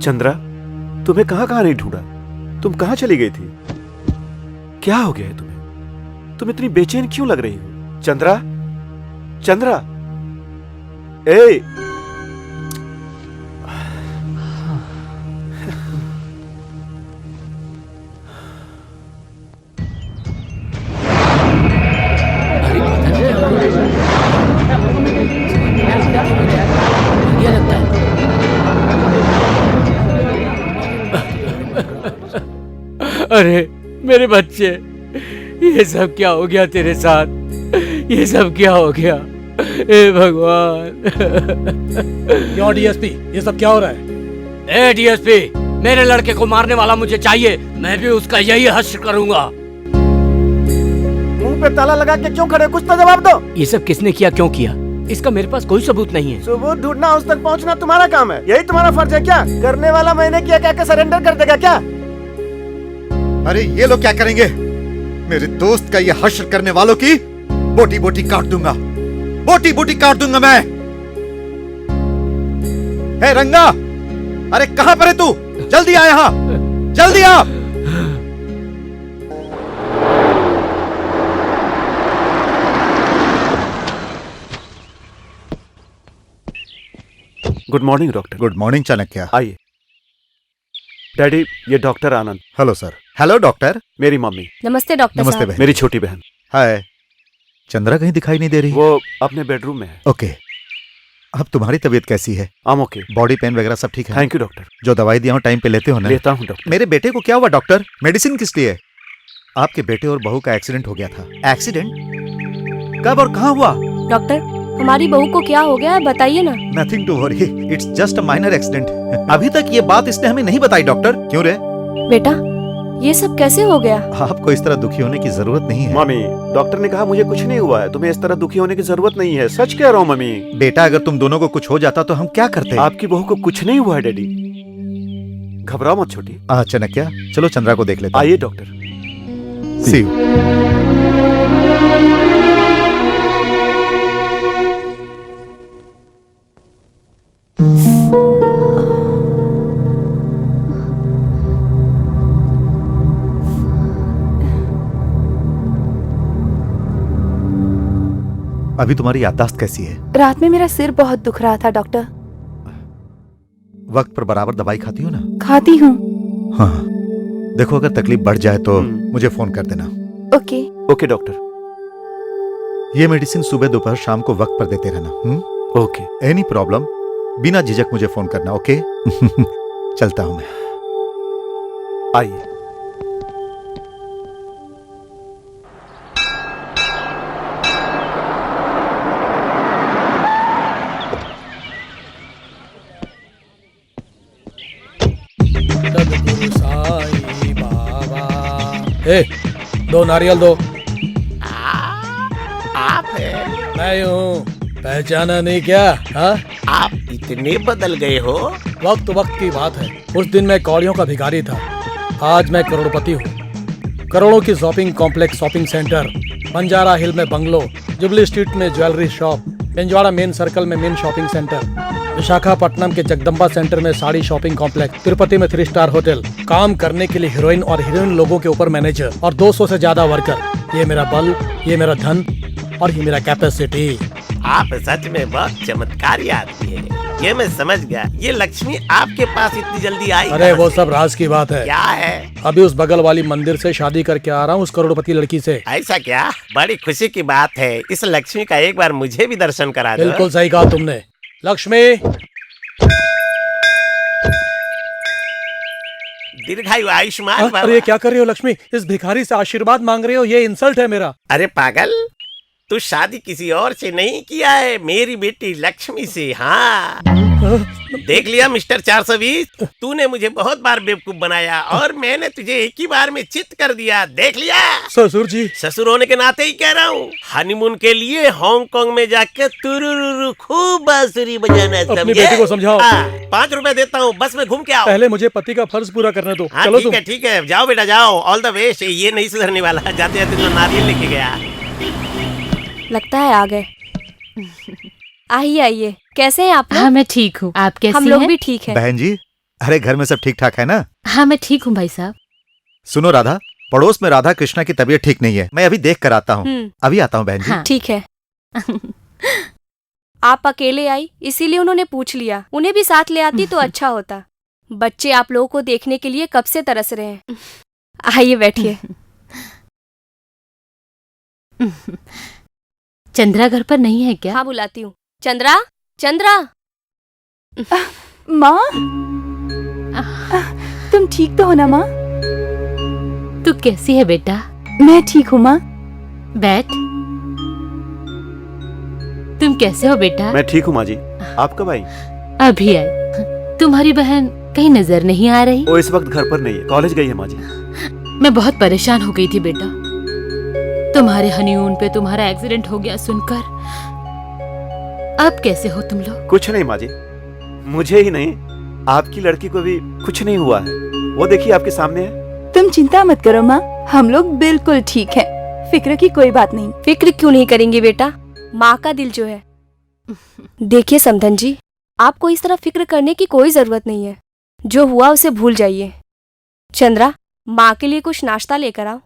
A: चंद्रा, तुम्हें कहां कहां नहीं ढूंढा? तुम कहां चली गई थी? क्या हो गया है तुम्हें? तुम इतनी बेचैन क्यों लग रही हो? चंद्रा, चंद्रा, ए!
F: अरे मेरे बच्चे, ये सब क्या हो गया तेरे साथ? ये सब क्या हो गया? ए भगवान!
H: क्यों डीएसपी, ये सब क्या हो रहा है?
F: ए डीएसपी, मेरे लड़के को मारने वाला मुझे चाहिए। मैं भी उसका यही हश्र करूंगा।
G: मुंह पे ताला लगा के क्यों खड़े? कुछ तो जवाब दो।
F: ये सब किसने किया, क्यों किया? इसका मेरे पास कोई सबूत नहीं है।
G: सबूत ढूंढना, उस तक पहुंचना तुम्हारा काम है। यही तुम्हारा फर्ज है क्या? करने वाला मैंने किया क्या के सरेंडर कर देगा क्या?
I: अरे ये लोग क्या करेंगे? मेरे दोस्त का ये हश्र करने वालों की बोटी बोटी काट दूंगा, बोटी बोटी काट दूंगा मैं। हे रंगा, अरे कहां पर है तू? जल्दी आ यहां, जल्दी आ।
A: Good morning doctor.
I: Good morning Chanakya.
A: आइए। डैडी, ये doctor Anand.
I: Hello sir. Hello doctor.
A: मेरी मम्मी।
B: नमस्ते डॉक्टर
I: नमस्ते
B: साहब।
I: बहन।
A: मेरी छोटी बहन।
I: हाय। चंद्रा कहीं दिखाई नहीं दे रही?
A: वो अपने बेडरूम में है।
I: ओके। अब तुम्हारी तबीयत कैसी है?
A: ओके।
I: बॉडी पेन वगैरह सब ठीक है?
A: Thank you doctor.
I: जो दवाई दिया हूं टाइम पे लेते हो ना?
A: लेता हूं डॉक्टर।
I: मेरे बेटे को क्या हुआ डॉक्टर? मेडिसिन किस लिए? आपके बेटे और बहू का एक्सीडेंट हो गया था। एक्सीडेंट? कब और कहां हुआ?
B: डॉक्टर, हमारी बहू को क्या हो गया है, बताइए ना।
I: Nothing to worry, it's just a minor accident. अभी तक ये बात इसने हमें नहीं बताई डॉक्टर। क्यों रे?
B: बेटा, ये सब कैसे हो गया?
I: आपको इस तरह दुखी होने की जरूरत नहीं है।
A: मम्मी, डॉक्टर ने कहा मुझे कुछ नहीं हुआ है। तुम्हें इस तरह दुखी होने की जरूरत नहीं है। सच कह रहा हूँ मम्मी।
I: बेटा, अगर तुम दोनों को कुछ हो जाता तो हम क्या करते?
A: आपकी बहू को कुछ नहीं हुआ है डैडी। घबराओ मत छोटी।
I: चाणक्य, चलो चंद्रा को देख लेते हैं।
A: आइए डॉक्टर।
I: C you. अभी तुम्हारी याददाश्त कैसी है?
D: रात में मेरा सिर बहुत दुख रहा था डॉक्टर।
I: वक्त पर बराबर दवाई खाती हो ना?
D: खाती हूँ।
I: हाँ, देखो अगर तकलीफ बढ़ जाए तो मुझे फोन कर देना।
D: ओके।
A: Okay doctor.
I: ये मेडिसिन सुबह दोपहर शाम को वक्त पर देते रहना।
A: ओके।
I: एनी प्रॉब्लम बिना झिझक मुझे फोन करना। ओके? चलता हूं मैं।
A: आइए।
H: सद्गुरु साईं बाबा। ए, 2 नारियल दो।
L: आप है?
H: मैं ही हूँ, पहचाना नहीं क्या? हाँ?
L: आप इतने बदल गए हो।
H: वक्त वक्त की बात है। उस दिन मैं कौड़ियों का भिखारी था, आज मैं करोड़पति हूँ। करोड़ों की shopping complex, shopping centre, Banjara Hill में बंगलो, जुबली स्ट्रीट में jewellery shop, Pinjwada main circle में मेन शॉपिंग सेंटर, विशाखापट्टनम के जगदम्बा सेंटर में साड़ी शॉपिंग कॉम्प्लेक्स, तिरुपति में 3 स्टार होटल, काम करने के लिए हीरोइन और हीरोइन लोगों के ऊपर मैनेजर और 200 से ज्यादा वर्कर। ये मेरा बल, ये मेरा धन और ये मेरा कैपेसिटी।
L: आप सच में बहुत चमत्कारी आदमी है, ये मैं समझ गया। ये लक्ष्मी आपके पास इतनी जल्दी आई?
H: अरे वो सब राज की बात है।
L: क्या है?
H: अभी उस बगल वाली मंदिर से शादी करके आ रहा हूँ, उस करोड़पति लड़की से।
L: ऐसा क्या? बड़ी खुशी की बात है। इस लक्ष्मी का एक बार मुझे भी दर्शन करा दो।
H: बिल्कुल सही कहा तुमने। लक्ष्मी,
L: दीर्घायु आयुष्मान भव।
H: अरे क्या कर रही हो लक्ष्मी? इस भिखारी से आशीर्वाद मांग रही हो? ये इंसल्ट है मेरा।
L: अरे पागल, तू शादी किसी और से नहीं किया है, मेरी बेटी लक्ष्मी से। हाँ, देख लिया मिस्टर 420, तूने मुझे बहुत बार बेवकूफ बनाया और मैंने तुझे एक ही बार में चित कर दिया। देख लिया?
H: ससुर जी।
L: ससुर होने के नाते ही कह रहा हूँ। हनीमून के लिए हांगकांग में जाके तुरुरुरु खूब बांसुरी बजाना।
H: अपनी बेटी को समझाओ।
L: 5 रुपए देता हूँ, बस में घूम के आओ।
H: पहले मुझे पति का फर्ज पूरा करने दो।
L: हाँ,
H: चलो
L: ठीक
H: तुम।
L: है, ठीक है, जाओ बेटा जाओ। All the best. ये नहीं सुधरने वाला। जाते जाते तो नारियल लेके गया।
B: लगता है आ गए। आइए आइए, कैसे हैं आप लोग?
J: हाँ मैं ठीक हूँ, आप कैसी
B: हम लोग
J: हैं?
B: भी ठीक हैं।
I: बहन जी, अरे घर में सब ठीक ठाक है ना?
J: हाँ मैं ठीक हूँ भाई साहब।
I: सुनो राधा, पड़ोस में राधा कृष्णा की तबीयत ठीक नहीं है, मैं अभी देख कर आता हूँ। अभी आता हूँ बहन जी।
B: हाँ। ठीक है। आप अकेले आई इसीलिए उन्होंने पूछ लिया, उन्हें भी साथ ले आती तो अच्छा होता। बच्चे आप लोगों को देखने के लिए कब से तरस रहे हैं। आइए बैठिए।
J: चंद्रा घर पर नहीं है क्या?
B: हाँ बुलाती हूँ। चंद्रा, चंद्रा।
D: माँ, तुम ठीक तो हो ना माँ?
J: तू कैसी है बेटा?
D: मैं ठीक हूँ माँ।
J: बैठ। तुम कैसे हो बेटा?
A: मैं ठीक हूँ माँ जी। आप कब आई?
J: अभी आई। तुम्हारी बहन कहीं नजर नहीं आ रही?
A: वो इस वक्त घर पर नहीं है, कॉलेज गई है माँ जी।
J: मैं बहुत परेशान हो गई थी बेटा, तुम्हारे हनीमून पे तुम्हारा एक्सीडेंट हो गया सुनकर। अब कैसे हो तुम लोग?
A: कुछ नहीं माँ जी, मुझे ही नहीं आपकी लड़की को भी कुछ नहीं हुआ है। वो देखिए आपके सामने है।
D: तुम चिंता मत करो माँ, हम लोग बिल्कुल ठीक हैं। फिक्र की कोई बात नहीं।
B: फिक्र क्यों नहीं करेंगे बेटा, माँ का दिल जो है। देखिए समधन जी, आपको इस तरह फिक्र करने की कोई जरूरत नहीं है। जो हुआ उसे भूल जाइए। चंद्रा, माँ के लिए कुछ नाश्ता लेकर आओ।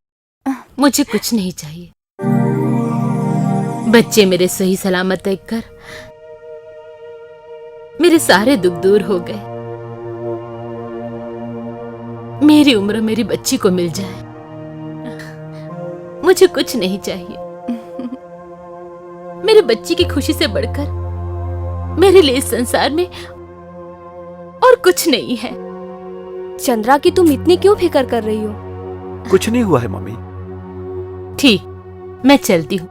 J: मुझे कुछ नहीं चाहिए। बच्चे मेरे सही सलामत देखकर मेरे सारे दुख दूर हो गए। मेरी उम्र मेरी बच्ची को मिल जाए, मुझे कुछ नहीं चाहिए। मेरी बच्ची की खुशी से बढ़कर मेरे लिए इस संसार में और कुछ नहीं है।
B: चंद्रा की तुम इतनी क्यों फिक्र कर रही हो?
A: कुछ नहीं हुआ है मम्मी।
J: ठीक, मैं चलती हूँ।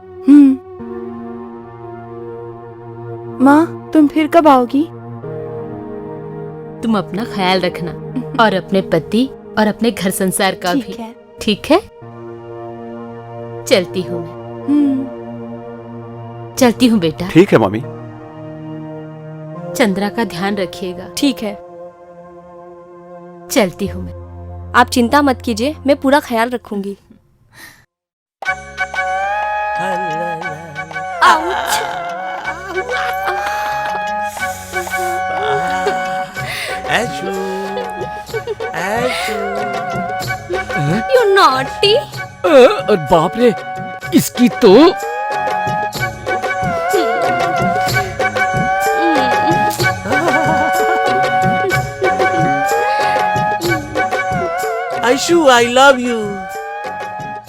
D: माँ, तुम फिर कब आओगी?
J: तुम अपना ख्याल रखना और अपने पति और अपने घर संसार का भी। ठीक है? चलती हूँ मैं। चलती हूँ बेटा।
A: ठीक है मम्मी।
J: चंद्रा का ध्यान रखिएगा।
B: ठीक है,
J: चलती हूँ मैं।
B: आप चिंता मत कीजिए, मैं पूरा ख्याल रखूंगी।
J: You naughty!
F: बाप रे, इसकी तो
E: Aishu I love you,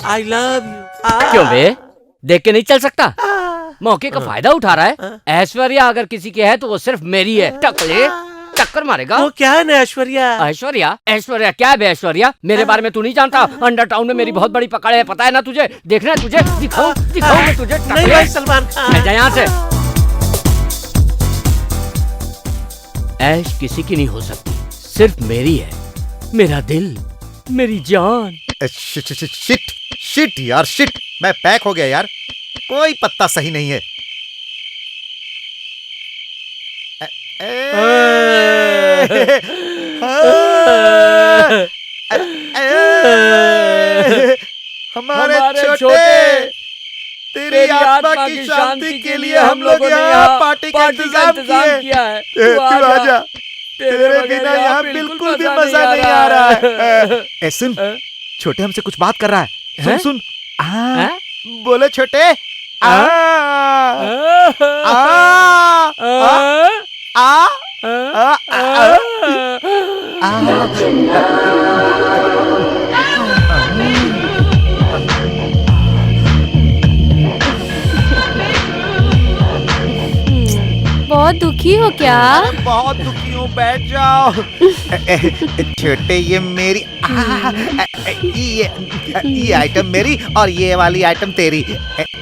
E: I love you.
F: क्यों बे, देख के नहीं चल सकता? मौके का फायदा उठा रहा है। ऐश्वर्या अगर किसी की है तो वो सिर्फ मेरी है। टकले टक्कर मारेगा।
E: वो क्या है ना ऐश्वर्या?
F: ऐश्वर्या? ऐश्वर्या क्या है बे? ऐश्वर्या मेरे बारे में तू नहीं जानता? अंडर टाउन में मेरी बहुत बड़ी पकड़ है, पता है ना तुझे? देखना है तुझे, दिखाऊं मैं तुझे।
E: नहीं भाई सलमान खान,
F: जा यहाँ से। ऐश किसी की नहीं हो सकती, सिर्फ मेरी है। मेरा दिल, मेरी जान।
I: शिट शिट यार शिट, मैं पैक हो गया यार, कोई पत्ता सही नहीं है। हमारे छोटे, तेरी आत्मा की शांति के लिए हम लोग यहाँ पार्टी का इंतजाम किया है। तू आजा, तेरे बिना यहाँ बिल्कुल भी मजा नहीं आ रहा है। ए सुन, छोटे हमसे कुछ बात कर रहा है। सुन सुन, बोले छोटे। आ
B: बहुत दुखी हो क्या?
I: बहुत दुखी हूँ, बैठ जाओ। छोटे ये मेरी ये आइटम मेरी और ये वाली आइटम तेरी।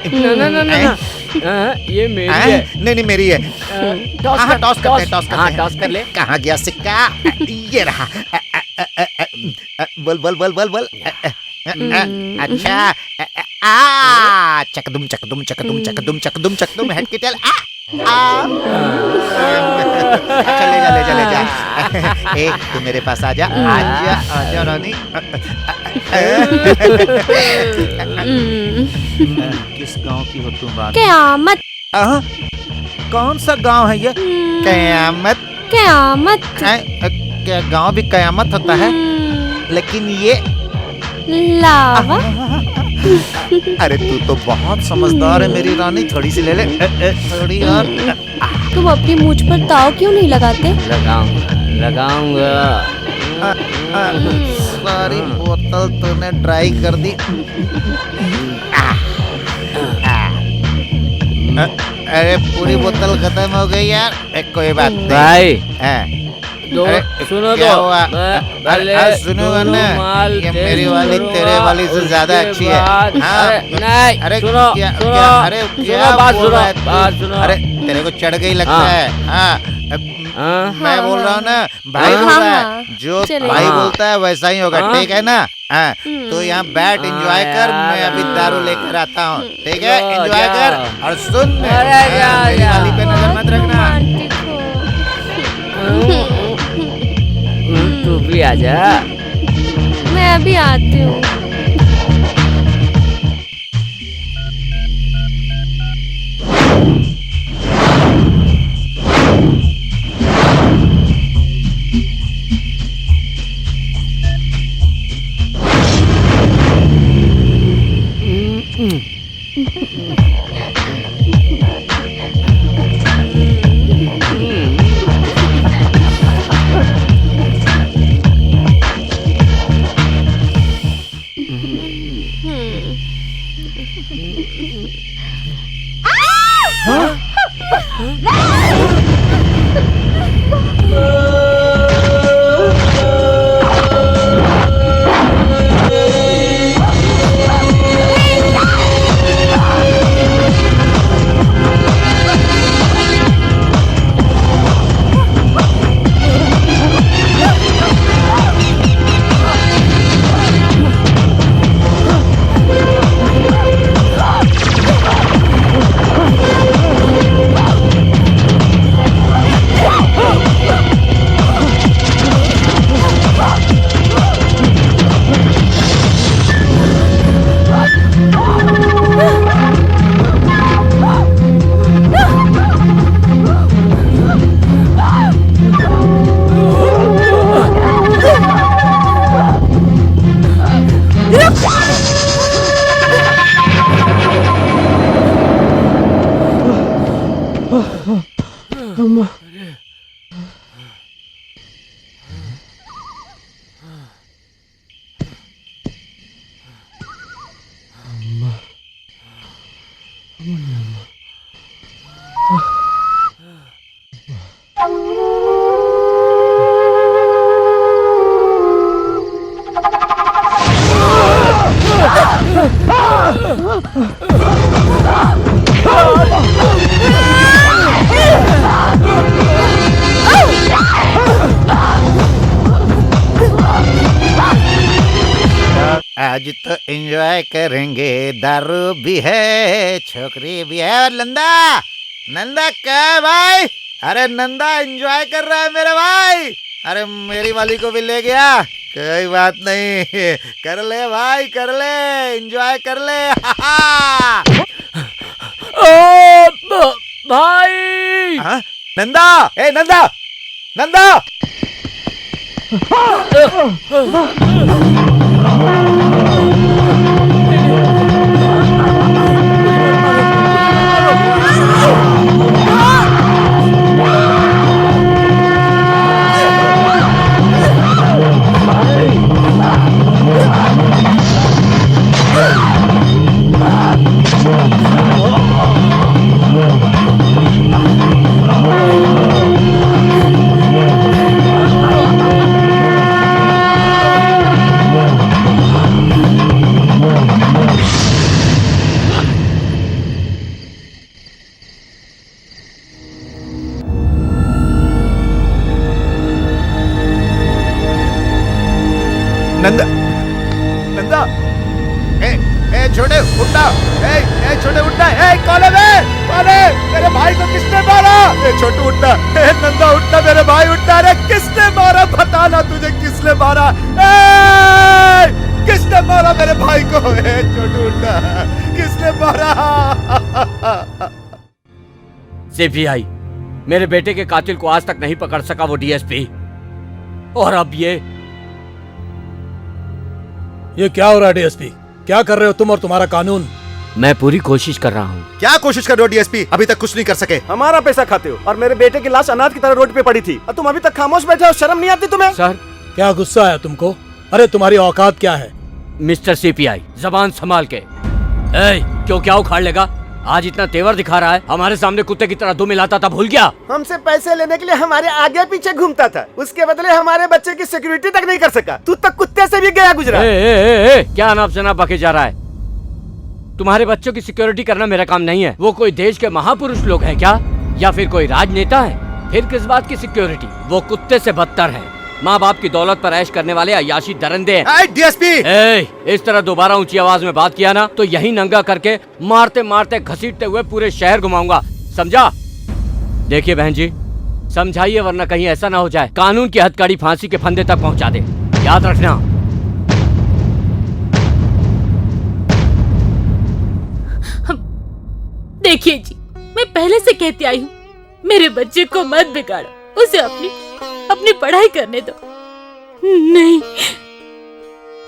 F: ना, ये मेरी है।
I: नहीं मेरी है। टॉस
F: कर ले।
I: कहाँ गया सिक्का? ये रहा। बोल बोल बोल बोल बोल। अच्छा, चकदुम चकदुम चकदुम चकदुम चकदुम चकदुम, हेड की टेल। ले जा। एक तू मेरे पास आजा, आजा रानी। किस गांव की हो तुम रानी?
B: क़यामत।
I: कौन सा गांव है ये? क़यामत?
B: क़यामत।
I: क्या गांव भी क़यामत होता है? लेकिन ये
B: लावा।
I: अरे तू तो बहुत समझदार है मेरी रानी, थोड़ी सी ले ले। थोड़ी और।
B: तुम अपनी मूंछ पर ताव क्यों नहीं लगाते?
F: लगाऊंगा।
I: सारी बोतल तूने ड्राई कर दी। अरे पूरी बोतल खत्म हो गई यार। कोई बात नहीं
F: भाई। सुनो तो,
I: सुनूंगा ना, ये मेरी वाली तेरे वाली से ज्यादा अच्छी है।
F: नहीं,
I: अरे
F: सुनो,
I: अरे क्या बोल रहा है तू? अरे तेरे को चढ़ गई लगता है। मैं बोल रहा हूँ ना, भाई बोल रहा है, जो भाई बोलता है वैसा ही होगा, ठीक है ना? तो यहाँ बैठ, एंजॉय कर, मैं अभी दारू लेकर आता हूँ, ठीक है? एंजॉय कर और सुन, मेरी वाली पे नजर मत रखना।
F: तू भी आजा।
B: मैं अभी आती हूँ।
L: आज तो एंजॉय करेंगे, दारू भी है, छोकरी भी है। और नंदा, नंदा क्या है भाई? अरे नंदा एंजॉय कर रहा है मेरे भाई। अरे मेरी वाली को भी ले गया, कोई बात नहीं, कर ले भाई, कर ले, एंजॉय कर ले।
F: भाई
L: नंदा, ए नंदा, नंदा। नंदा, नंदा, ए छोटे उठना, ए छोटे उठना, कौन है बे? कौन है? मेरे भाई को किसने मारा? ए छोटू उठना, नंदा उठना, मेरे भाई उठना। अरे किसने मारा? बताना तुझे किसने मारा? किसने मारा मेरे भाई को? छोटू उठना, किसने मारा?
F: सीबीआई मेरे बेटे के कातिल को आज तक नहीं पकड़ सका, वो डीएसपी। और अब
H: ये क्या हो रहा है डीएसपी? क्या कर रहे हो तुम और तुम्हारा कानून?
F: मैं पूरी कोशिश कर रहा हूँ।
I: क्या कोशिश कर रहे हो डीएसपी? अभी तक कुछ नहीं कर सके।
A: हमारा पैसा खाते हो और मेरे बेटे की लाश अनाथ की तरह रोड पे पड़ी थी और तुम अभी तक खामोश बैठे हो। शर्म नहीं आती तुम्हें?
F: सर,
H: क्या गुस्सा है तुमको? अरे तुम्हारी औकात क्या है?
F: मिस्टर सीपीआई, जबान संभाल के। क्यों क्या उखाड़ लेगा? आज इतना तेवर दिखा रहा है, हमारे सामने कुत्ते की तरह दो मिलाता था, भूल गया?
A: हमसे पैसे लेने के लिए हमारे आगे पीछे घूमता था, उसके बदले हमारे बच्चे की सिक्योरिटी तक नहीं कर सका। तू तक कुत्ते से भी गया गुजरा।
F: क्या अनाप शनाप बके जा रहा है? तुम्हारे बच्चों की सिक्योरिटी करना मेरा काम नहीं है। वो कोई देश के महापुरुष लोग हैं क्या, या फिर कोई राजनेता है? फिर किस बात की सिक्योरिटी? वो कुत्ते से बदतर है, माँ बाप की दौलत पर ऐश करने वाले अयाशी दरिंदे हैं।
I: डीएसपी,
F: इस तरह दोबारा ऊंची आवाज में बात किया ना तो यही नंगा करके मारते मारते घसीटते हुए पूरे शहर घुमाऊंगा, समझा? देखिए बहन जी, समझाइए वरना कहीं ऐसा ना हो जाए कानून की हथकड़ी फांसी के फंदे तक पहुंचा दे, याद रखना।
J: देखिए जी, मैं पहले से कहती आई हूँ, मेरे बच्चे को मत बिगाड़ो, उसे अपनी पढ़ाई करने दो। नहीं,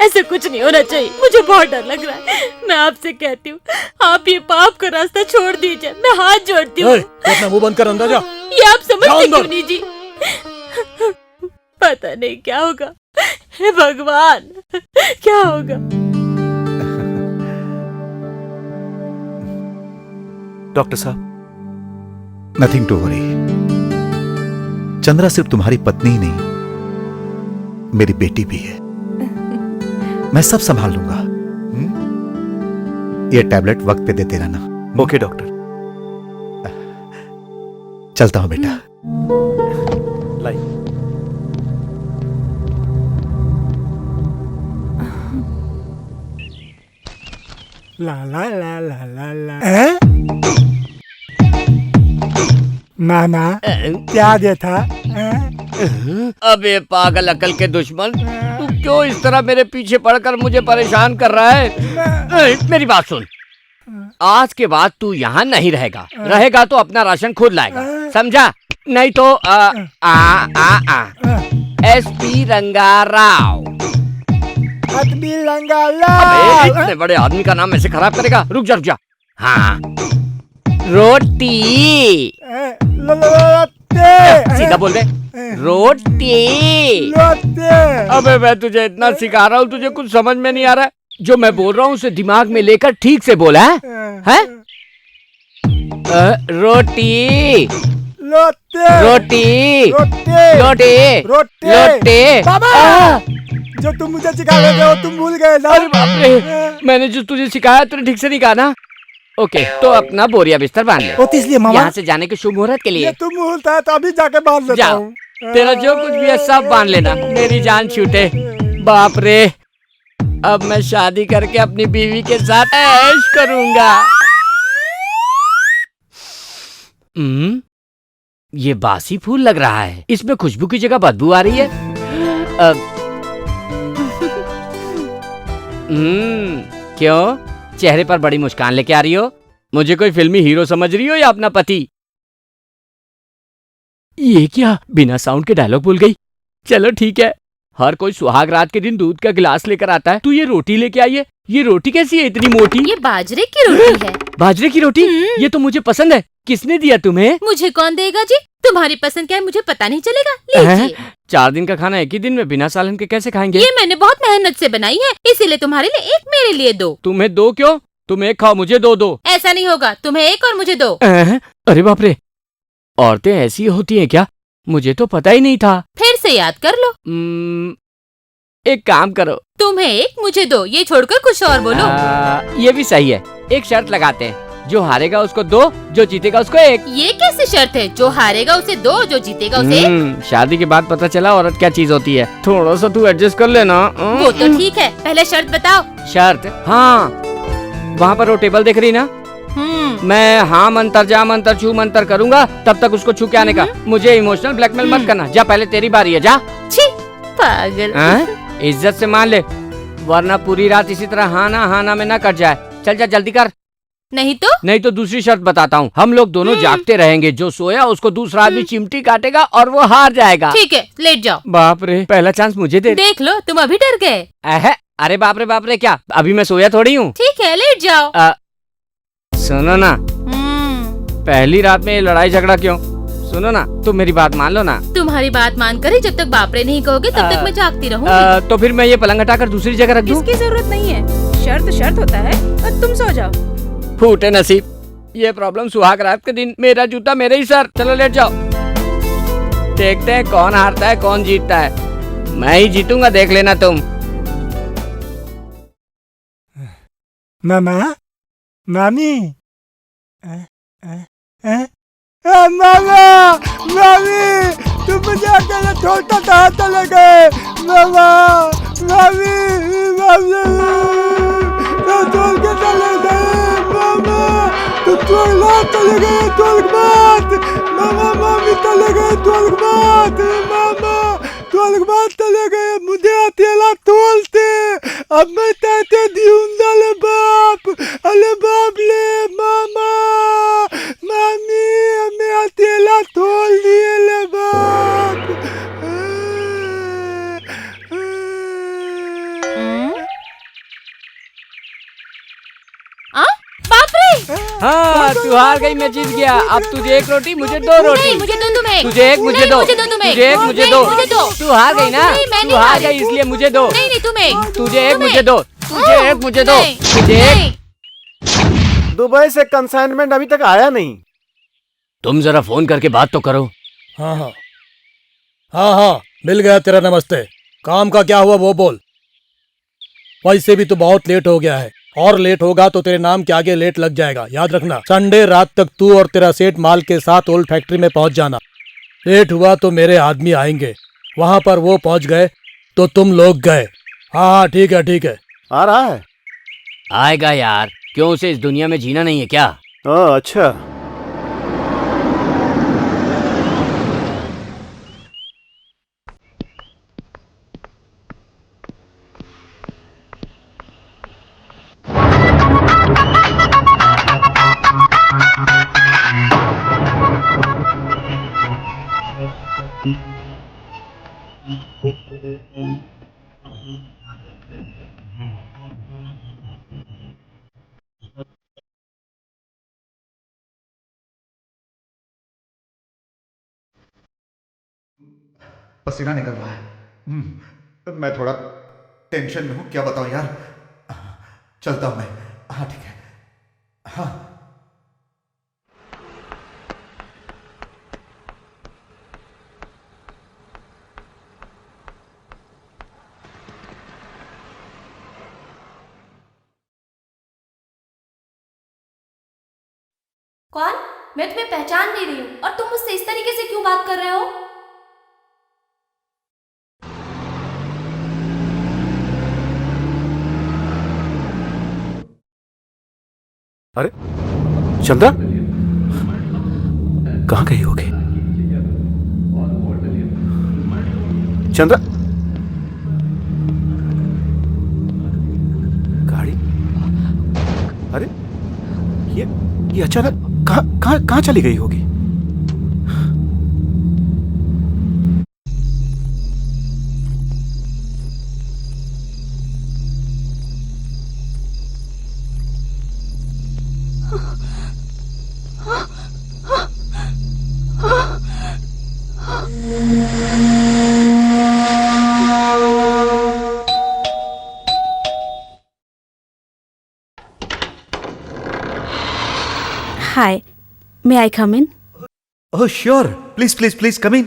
J: ऐसा कुछ नहीं होना चाहिए, मुझे बहुत डर लग रहा है। मैं आपसे कहती हूँ, आप ये पाप का रास्ता छोड़ दीजिए, मैं हाथ जोड़ती हूँ।
H: अपना मुंह बंद कर, अंदर जा।
J: ये आप समझते क्यों नहीं जी? पता नहीं क्या होगा, हे भगवान, क्या होगा?
I: डॉक्टर साहब, नथिंग टू वरी। चंद्रा सिर्फ तुम्हारी पत्नी ही नहीं, मेरी बेटी भी है। मैं सब संभाल लूंगा। ये टैबलेट वक्त पे देते रहना।
A: Okay doctor.
I: चलता हूं बेटा।
A: लाई।
G: ला ला ला ला ला ला। मामा क्या देता?
F: अबे पागल अकल के दुश्मन, तू क्यों इस तरह मेरे पीछे पड़कर मुझे परेशान कर रहा है? मेरी बात सुन, आज के बाद तू यहाँ नहीं रहेगा तो अपना राशन खुद लाएगा, समझा? नहीं तो एसपी रंगाराव। इतने बड़े आदमी का नाम ऐसे खराब करेगा? रुक जा। हाँ, रोटी। सीधा बोल दे, रोटी। अबे मैं तुझे इतना सिखा रहा हूँ, तुझे कुछ समझ में नहीं आ रहा है? जो मैं बोल रहा हूँ उसे दिमाग में लेकर ठीक से बोला है? रोटी, रोटी, रोटी, रोटी।
G: जो तुम मुझे सिखा रहे थे वो तुम भूल गए ना?
F: अरे बाप रे, मैंने जो तुझे सिखाया तूने ठीक से नहीं कहा ना? ओके, तो अपना बोरिया बिस्तर बांध ले।
G: इसलिए मामा,
F: यहाँ से जाने के शुभ मुहूर्त के लिए।
G: तुम मुहूर्त है तो अभी जाके बांध लेता हूँ।
F: तेरा जो कुछ भी है सब बांध लेना, मेरी जान छूटे। बाप रे, अब मैं शादी करके अपनी बीवी के साथ ऐश करूंगा। ये बासी फूल लग रहा है, इसमें खुशबू की जगह बदबू आ रही है। क्यों चेहरे पर बड़ी मुस्कान लेके आ रही हो? मुझे कोई फिल्मी हीरो समझ रही हो या अपना पति? ये क्या बिना साउंड के डायलॉग भूल गई। चलो ठीक है, हर कोई सुहाग रात के दिन दूध का गिलास लेकर आता है, तू ये रोटी लेके आई है। ये रोटी कैसी है इतनी मोटी?
J: ये बाजरे की रोटी है।
F: बाजरे की रोटी? ये तो मुझे पसंद है। किसने दिया तुम्हें?
J: मुझे कौन देगा जी? तुम्हारी पसंद क्या है मुझे पता नहीं चलेगा। लीजिए।
F: 4 दिन का खाना एक ही दिन में बिना सालन के कैसे खाएंगे?
J: ये मैंने बहुत मेहनत से बनाई है, इसीलिए तुम्हारे लिए एक, मेरे लिए 2।
F: तुम्हें 2 क्यों? तुम एक खाओ, मुझे 2 दो।
J: ऐसा नहीं होगा, तुम्हें 1 और मुझे 2।
F: अरे बाप रे, औरतें ऐसी होती हैं क्या? मुझे तो पता ही नहीं था।
J: फिर से याद कर लो।
F: एक काम करो,
J: तुम्हें 1 मुझे 2, ये छोड़कर कुछ और बोलो।
F: ये भी सही है। एक शर्त लगाते हैं, जो हारेगा उसको 2, जो जीतेगा उसको 1।
J: ये कैसी शर्त है? जो हारेगा उसे 2, जो जीतेगा उसे 1?
F: शादी के बाद पता चला औरत क्या चीज होती है। थोड़ा सा तू एडजस्ट कर लेना।
J: वो तो ठीक है, पहले शर्त बताओ।
F: शर्त? हाँ, वहाँ पर वो टेबल देख रही ना, मैं हाँ मंतर जा मंतर छू मंतर करूंगा, तब तक उसको छू के आने का। मुझे इमोशनल ब्लैकमेल मत करना। जा, पहले तेरी बारी है, जा।
J: छी, पागल।
F: इज्जत से मान ले, वरना पूरी रात इसी तरह हाँ ना में ना कट जाए। चल जा, जल्दी कर।
J: नहीं तो
F: दूसरी शर्त बताता हूँ। हम लोग दोनों जागते रहेंगे, जो सोया उसको दूसरा आदमी चिमटी काटेगा और वो हार जाएगा।
J: ठीक है, लेट जाओ।
F: बाप रे, पहला चांस मुझे दे।
J: देख लो, तुम अभी डर गए।
F: अरे बाप रे क्या, अभी मैं सोया थोड़ी हूँ।
J: ठीक है, लेट जाओ।
F: सुनो ना, पहली रात में ये लड़ाई झगड़ा क्यों? सुनो ना, तुम मेरी बात मान लो ना।
J: तुम्हारी बात मानकर ही जब तक बापरे नहीं कहोगे तब तक मैं जागती रहूंगी।
F: तो फिर मैं ये पलंग हटाकर दूसरी जगह रख दूं?
O: इसकी जरूरत नहीं है, शर्त होता है और तुम सो जाओ।
F: फूटे नसीब, ये प्रॉब्लम सुहाग रात के दिन, मेरा जूता मेरे ही सर। चलो लेट जाओ, देखते हैं कौन हारता है कौन जीतता है। मैं ही जीतूंगा, देख लेना तुम।
G: मामा, मामी, मामा, मामी, तुम मुझे अकेला छोड़ता कहाँ चले गए? मामा, मामी, मामी, तुम छोड़ के चले गए। मामा, तुम छोड़ चले गए, छोड़ बात। मामा, मामी चले गए, छोड़ बात। मामा, छोड़ बात चले गए, मुझे अकेला तोलते। अब मैं कहते दियूंगा ले बाप, अले बाप ले। मामा, मामी, हमें अकेला तोल दिए ले बाप।
J: बाप रे!
F: हाँ, तू हार गई, मैं जीत गया। अब तुझे 1 रोटी, मुझे 2 रोटी।
J: नहीं, मुझे 2 तुम 1।
F: तुझे 1 मुझे 2।
J: तुझे 2 तुम 1।
F: तुझे 1 मुझे 2। तू हार गई ना?
J: नहीं,
F: तू हार गई इसलिए मुझे 2।
J: नहीं तुम 1।
F: तुझे 1 मुझे 2। तुझे 1 मुझे 2। तुझे 1।
P: दुबई से कंसाइनमेंट अभी तक आया नहीं।
F: तुम जरा फोन करके बात तो करो।
H: हाँ, मिल गया तेरा नमस्ते। काम का क्या हुआ वो बोल। वैसे भी तू बहुत लेट हो गया है, और लेट होगा तो तेरे नाम के आगे लेट लग जाएगा। याद रखना, संडे रात तक तू और तेरा सेठ माल के साथ ओल्ड फैक्ट्री में पहुंच जाना। लेट हुआ तो मेरे आदमी आएंगे, वहां पर वो पहुंच गए तो तुम लोग गए। हाँ ठीक है।
P: आ रहा है?
F: आएगा यार, क्यों उसे इस दुनिया में जीना नहीं है क्या?
P: अच्छा।
I: पसीना निकल रहा है। मैं थोड़ा टेंशन में हूँ, क्या बताऊँ यार। चलता हूँ मैं। हाँ ठीक है। हाँ
B: कौन? मैं तुम्हें पहचान नहीं रही हूँ और तुम मुझसे इस तरीके से क्यों बात कर रहे हो?
P: अरे चंद्रा कहाँ गई होगी? चंद्रा गाड़ी, अरे ये अचानक कहाँ चली गई होगी?
O: Hi, may I come in?
I: Oh, sure. Please come in.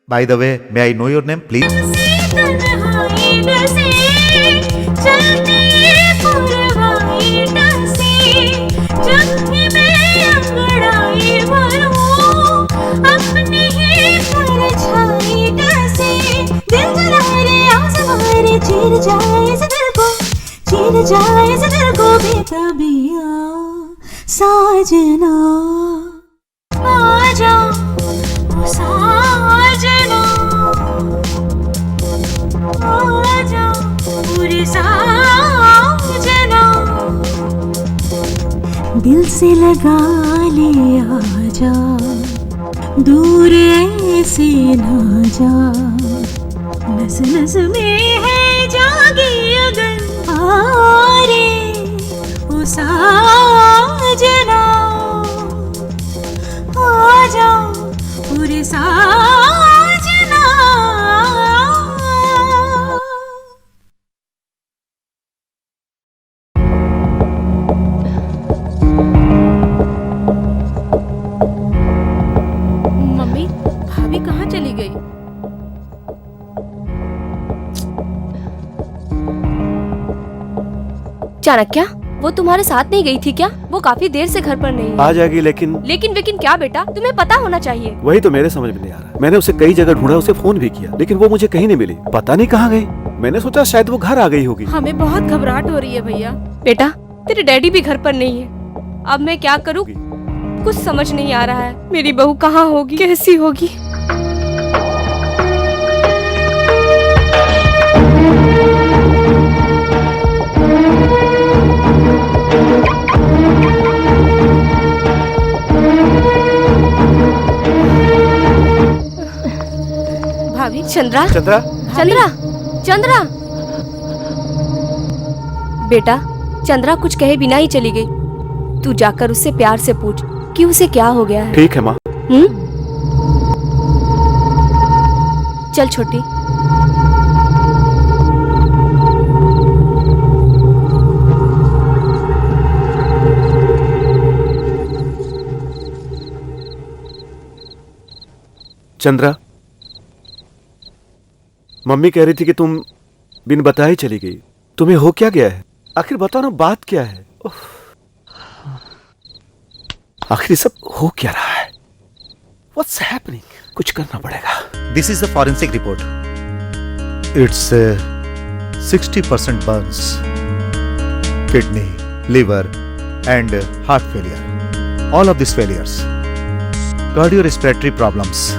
I: By the way, may I know your name, please?
M: चीर जाए इस दिल को बेताबिया साजना आजा साजना आजा पूरी साजना दिल से लगा ले आजा दूर ऐसे ना जा नस नस में है जागी अगर आरे ओ साजना आजा पूरे साजना
O: मम्मी, भाभी कहाँ चली गई?
B: चाणक्य, वो तुम्हारे साथ नहीं गई थी क्या? वो काफी देर से घर पर नहीं है।
A: आ जाएगी लेकिन
B: लेकिन क्या बेटा, तुम्हें पता होना चाहिए।
A: वही तो मेरे समझ में नहीं आ रहा। मैंने उसे कई जगह ढूंढा, उसे फोन भी किया, लेकिन वो मुझे कहीं नहीं मिली। पता नहीं कहाँ गई। मैंने सोचा शायद वो घर आ गई होगी।
O: हमें बहुत घबराहट हो रही है भैया।
B: बेटा, तेरे डैडी भी घर पर नहीं है। अब मैं क्या करूँ? कुछ समझ नहीं आ रहा है। मेरी बहू कहाँ होगी, कैसी होगी?
O: भाभी,
B: चंद्रा
A: चंद्रा
B: चंद्रा चंद्रा बेटा, चंद्रा कुछ कहे बिना ही चली गई। तू जाकर उससे प्यार से पूछ कि उसे क्या हो गया है।
A: ठीक है माँ।
B: चल छोटी।
A: चंद्रा, मम्मी कह रही थी कि तुम बिन बताए चली गई। तुम्हें हो क्या गया है? आखिर बताओ ना, बात क्या है? आखिर सब हो क्या रहा है? What's happening? कुछ करना पड़ेगा।
I: This is the forensic report. It's 60% burns, kidney, liver, and heart failure. All of these failures. Cardiorespiratory problems.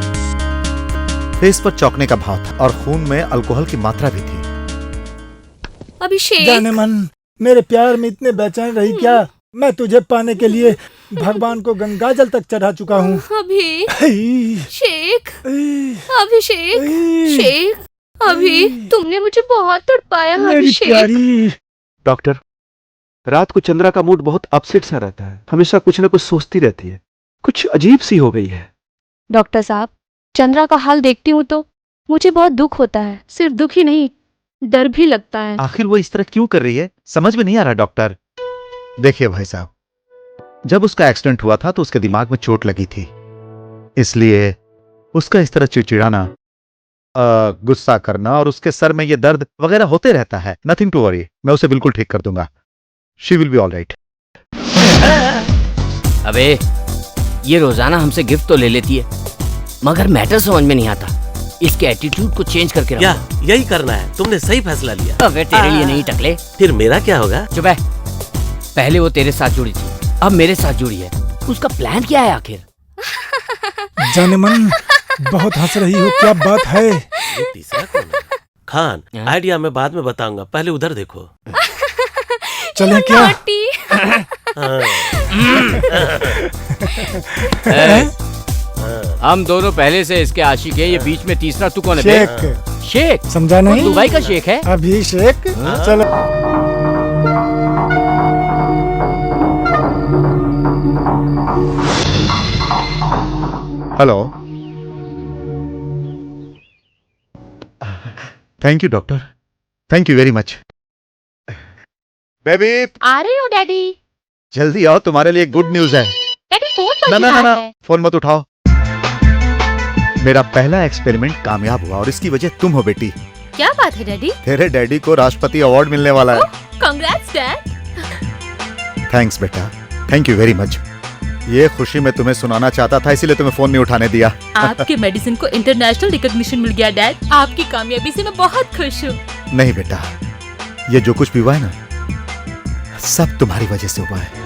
I: Face पर चौंकने का भाव था और खून में अल्कोहल की मात्रा भी थी।
B: अभिषेक,
G: जाने मन, मेरे प्यार में इतने बेचैन रही क्या? मैं तुझे पाने के लिए भगवान को गंगा जल तक चढ़ा चुका हूँ।
B: अभिषेक, अभी तुमने मुझे बहुत तड़पाया अभिषेक।
A: डॉक्टर, रात को चंद्रा का मूड बहुत अपसेट सा रहता है। हमेशा कुछ न कुछ सोचती रहती है। कुछ अजीब सी हो गई है।
B: डॉक्टर साहब, चंद्रा का हाल देखती हूँ तो मुझे बहुत दुख होता है। सिर्फ दुख ही नहीं, डर भी लगता है।
I: आखिर वो इस तरह क्यों कर रही है, समझ में नहीं आ रहा डॉक्टर। देखिए भाई साहब, जब उसका एक्सीडेंट हुआ था तो उसके दिमाग में चोट लगी थी, इसलिए उसका इस तरह चिड़चिड़ाना, गुस्सा करना और उसके सर में ये दर्द वगैरह होते रहता है। नथिंग टू वरी, मैं उसे बिल्कुल ठीक कर दूंगा। She will be all right.
F: अबे, ये रोजाना हमसे गिफ्ट तो ले लेती है, मगर मैटर समझ में नहीं आता। इसके एटीट्यूड को चेंज करके रखो।
E: यही करना है। तुमने सही फैसला लिया।
F: अबे तेरे लिए नहीं टकले।
E: फिर मेरा क्या होगा?
F: चुप है। पहले वो तेरे साथ जुड़ी थी, अब मेरे साथ जुड़ी है, उसका प्लान क्या है आखिर?
Q: जाने मन बहुत हंस रही हो, क्या बात है?
E: ये तीसरा कौन है? खान, आइडिया मैं बाद में बताऊंगा, पहले उधर देखो।
Q: चलें क्या?
F: हम दोनों पहले से इसके आशिक हैं, ये बीच में तीसरा तू कौन है?
Q: शेख।
F: शेख
Q: समझा नहीं?
F: दुबई का शेख है?
Q: अभिषेक। चलो।
I: Hello. Thank you doctor, thank you very much. Baby
J: आ रही हो डैडी?
I: जल्दी आओ, तुम्हारे लिए गुड न्यूज है।
J: डैडी फोन
I: ना
J: बज
I: ना ना
J: रहा
I: ना,
J: है।
I: फोन मत उठाओ। मेरा पहला एक्सपेरिमेंट कामयाब हुआ और इसकी वजह तुम हो बेटी।
J: क्या बात है डैडी?
I: तेरे डैडी को राष्ट्रपति अवार्ड मिलने वाला है।
J: Congrats dad.
I: थैंक्स बेटा, थैंक यू वेरी मच। ये खुशी मैं तुम्हें सुनाना चाहता था, इसीलिए तुम्हें फोन नहीं उठाने दिया।
J: आपके मेडिसिन को इंटरनेशनल रिकॉग्निशन मिल गया डैड। आपकी कामयाबी से मैं बहुत खुश हूँ।
I: नहीं बेटा, ये जो कुछ भी हुआ है ना, सब तुम्हारी वजह से हुआ है।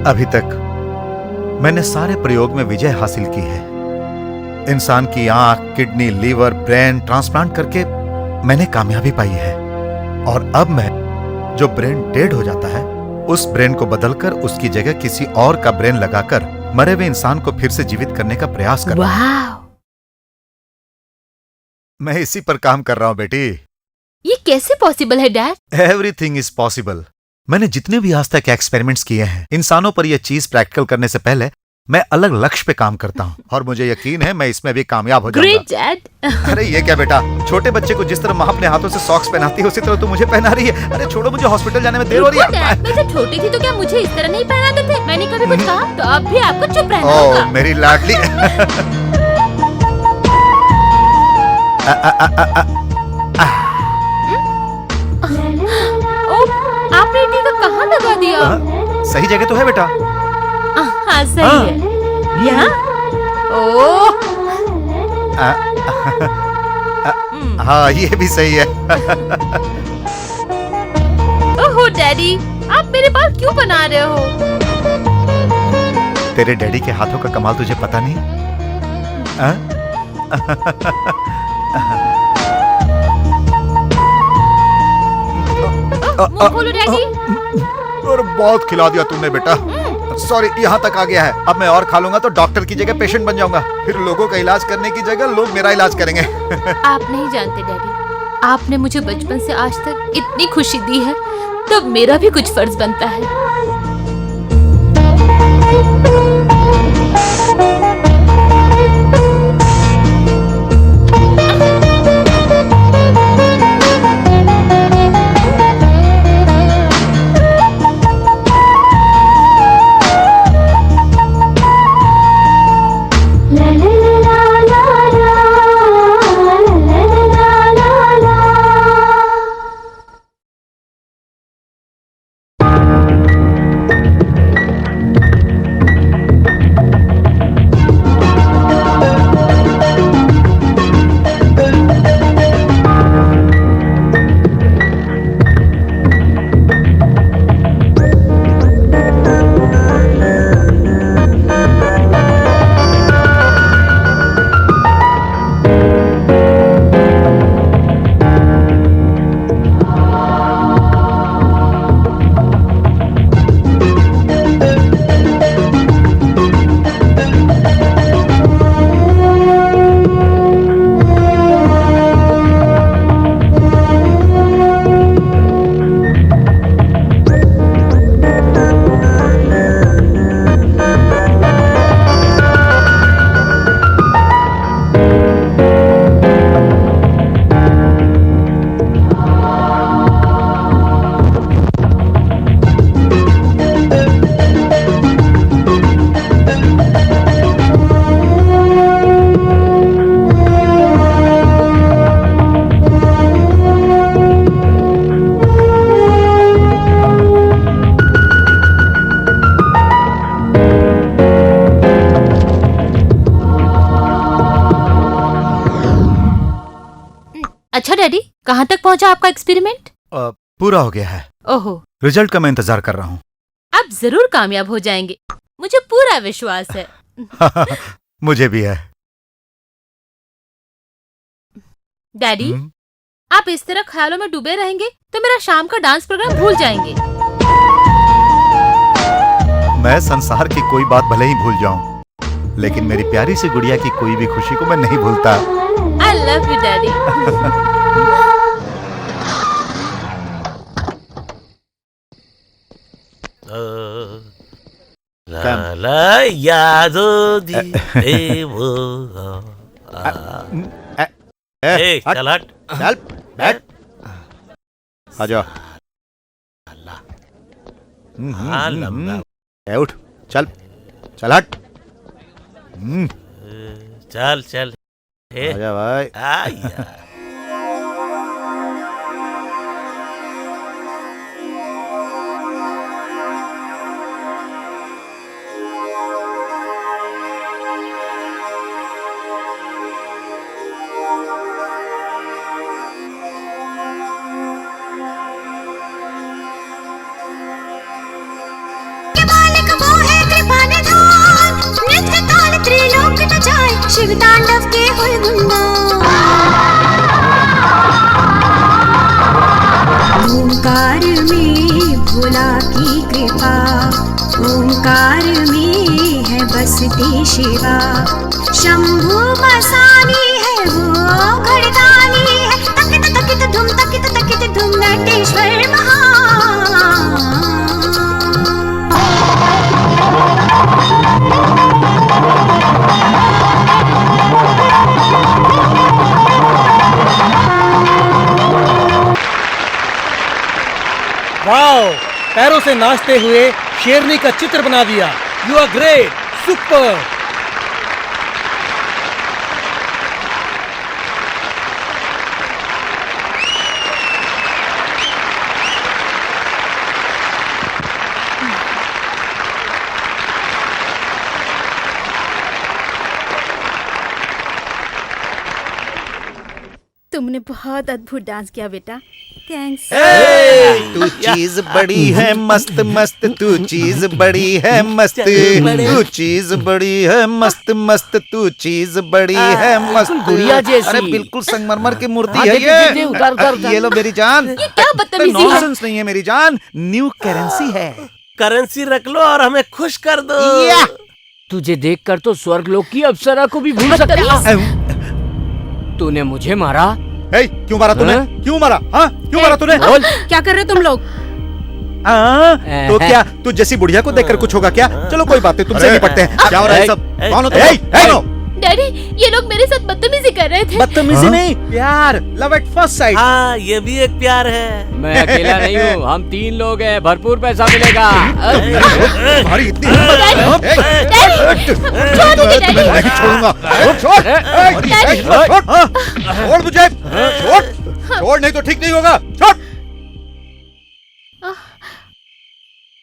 I: अभी तक मैंने सारे प्रयोग में विजय हासिल की है। इंसान की आंख, किडनी, लीवर, ब्रेन ट्रांसप्लांट करके मैंने कामयाबी पाई है। और अब मैं जो ब्रेन डेड हो जाता है, उस ब्रेन को बदलकर उसकी जगह किसी और का ब्रेन लगाकर मरे हुए इंसान को फिर से जीवित करने का प्रयास कर रहा हूं। मैं इसी पर काम कर रहा हूं बेटी।
J: ये कैसे पॉसिबल है डैड?
I: Everything is possible. मैंने जितने भी आज तक एक्सपेरिमेंट्स किए हैं, इंसानों पर यह चीज प्रैक्टिकल करने से पहले मैं अलग लक्ष्य पे काम करता हूँ और मुझे यकीन है मैं इसमें भी कामयाब हो जाऊंगा।
J: Great dad.
I: अरे ये क्या बेटा, छोटे बच्चे को जिस तरह माँ अपने हाथों से सॉक्स पहनाती है, उसी तरह तू मुझे पहना रही है। अरे छोड़ो, मुझे हॉस्पिटल जाने में देर हो रही है।
J: डैड, मैं जब छोटी थी तो क्या मुझे इस तरह नहीं पहनाते थे? मैंने कभी कुछ कहा? तो अब भी आपको चुप रहना होगा।
I: ओ मेरी लाडली।
J: आपने टीका कहाँ लगा दिया?
I: सही जगह तो है बेटा।
J: हाँ सही है। यहाँ? ओह।
I: हाँ ये भी सही है।
J: ओहो डैडी, आप मेरे बाल क्यों बना रहे हो?
I: तेरे डैडी के हाथों का कमाल तुझे पता नहीं?
J: मुंह खोलो डैडी।
I: और बहुत खिला दिया तुमने बेटा। सॉरी, यहाँ तक आ गया है। अब मैं और खा लूंगा तो डॉक्टर की जगह पेशेंट बन जाऊंगा। फिर लोगों का इलाज करने की जगह लोग मेरा इलाज करेंगे।
J: आप नहीं जानते डैडी, आपने मुझे बचपन से आज तक इतनी खुशी दी है, तब मेरा भी कुछ फर्ज बनता है। डैडी, कहाँ तक पहुँचा आपका एक्सपेरिमेंट?
I: पूरा हो गया है।
J: ओहो,
I: रिजल्ट का मैं इंतजार कर रहा हूँ।
J: आप जरूर कामयाब हो जाएंगे, मुझे पूरा विश्वास है।
I: मुझे भी है।
J: डैडी, आप इस तरह ख्यालों में डूबे रहेंगे तो मेरा शाम का डांस प्रोग्राम भूल जाएंगे।
I: मैं संसार की कोई बात भले ही भूल जाऊं, लेकिन मेरी प्यारी सी गुड़िया की कोई भी खुशी को मैं नहीं भूलता।
J: I love you, daddy.
E: ला यादों दी वो चल हट,
I: चल बैठ, आजा। उठ, चल चल हट।
E: चल चल
I: आजा भाई।
M: शिव तांडव के हुए गुंगा, ओंकार में भोला की कृपा, ओंकार में है बसती शिवा। शंभु मसानी है वो घड़दानी है, तकित तकित धुम तकित तकित धुम नटेश्वर महा।
H: वाओ, पैरों से नाचते हुए शेरनी का चित्र बना दिया। You are great, super.
O: तुमने बहुत अद्भुत डांस किया बेटा, थैंक्स।
I: तू चीज बड़ी है मस्त मस्त, तू चीज बड़ी है मस्त, तू चीज बड़ी है मस्त मस्त, तू चीज बड़ी है मस्त।
F: गुड़िया जैसी।
I: अरे बिल्कुल संगमरमर की मूर्ति है ये।
F: उतार
I: ये लो मेरी जान।
J: ये क्या बदतमीजी है?
I: नॉनसेंस नहीं है मेरी जान, न्यू करेंसी है।
E: करेंसी रख लो और हमें खुश कर दो।
F: तुझे देखकर तो स्वर्गलोक की अप्सरा को भी भूल सकता। तूने मुझे मारा?
I: क्यों मारा तूने? क्यों मारा? हाँ, क्यों मारा तूने?
O: क्या कर रहे हो तुम लोग?
I: तो क्या तू जैसी बुढ़िया को देखकर कुछ होगा क्या? चलो कोई बात नहीं, तुमसे निपटते हैं। क्या हो रहा है सब? कौन हो तुम?
J: डैडी, ये लोग मेरे साथ बदतमीजी कर रहे थे।
I: बदतमीजी नहीं, प्यार, लव एट फर्स्ट साइट।
E: हाँ, ये भी एक प्यार है।
F: मैं अकेला नहीं हूँ, हम 3 लोग हैं, भरपूर पैसा मिलेगा।
I: तुम्हारी इतनी हिम्मत? नहीं छोड़ूंगा। छोड़ मुझे, छोड़ नहीं तो ठीक नहीं होगा। छोड़।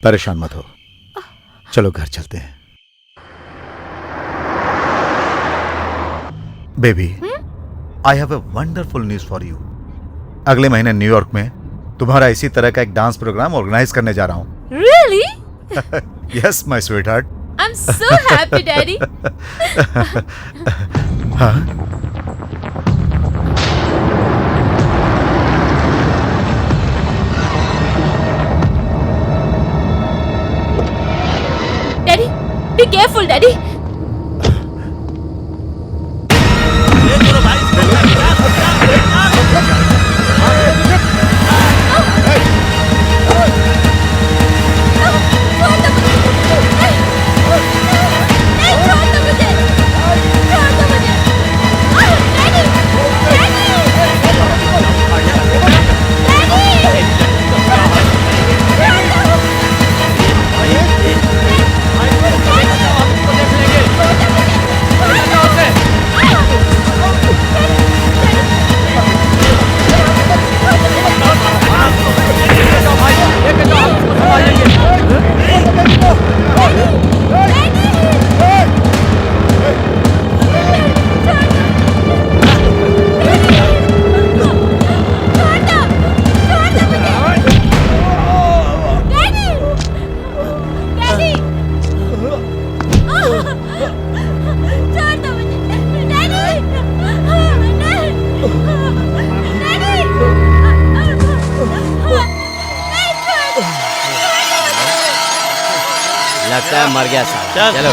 I: परेशान मत हो, चलो घर चलते हैं। Baby, I have a wonderful news for you. अगले महीने न्यूयॉर्क में तुम्हारा इसी तरह का एक डांस प्रोग्राम ऑर्गेनाइज करने जा रहा हूँ।
J: Really?
I: Yes my sweetheart.
J: I'm so happy, Daddy.
I: हाँ?
J: Daddy, be careful, Daddy.
F: लगता है मर गया साला।
E: चल।
F: चलो।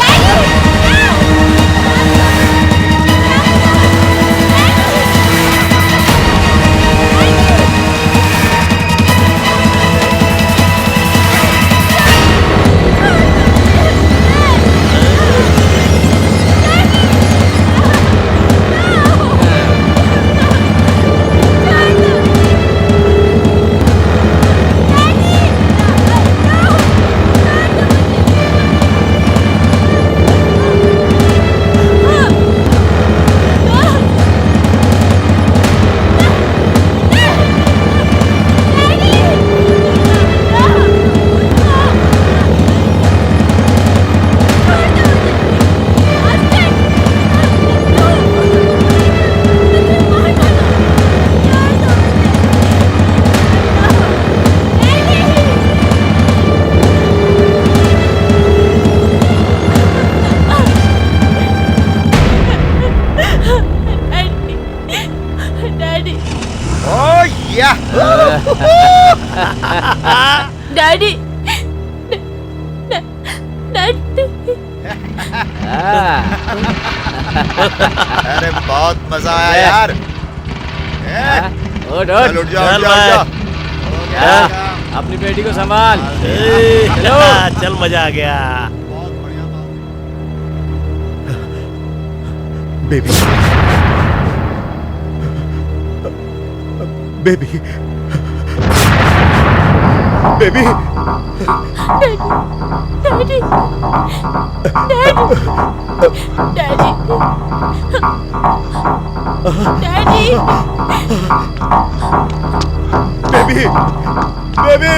J: डैडी
I: ओह या
J: डैडी डैडी
I: अरे बहुत मजा आया यार।
F: उठ
I: चल उठ जाओ, उठ जाओ, उठ जाओ।
F: अपनी बेटी को संभाल।
E: चल मजा आ गया।
P: Baby baby baby
J: daddy daddy daddy
P: baby baby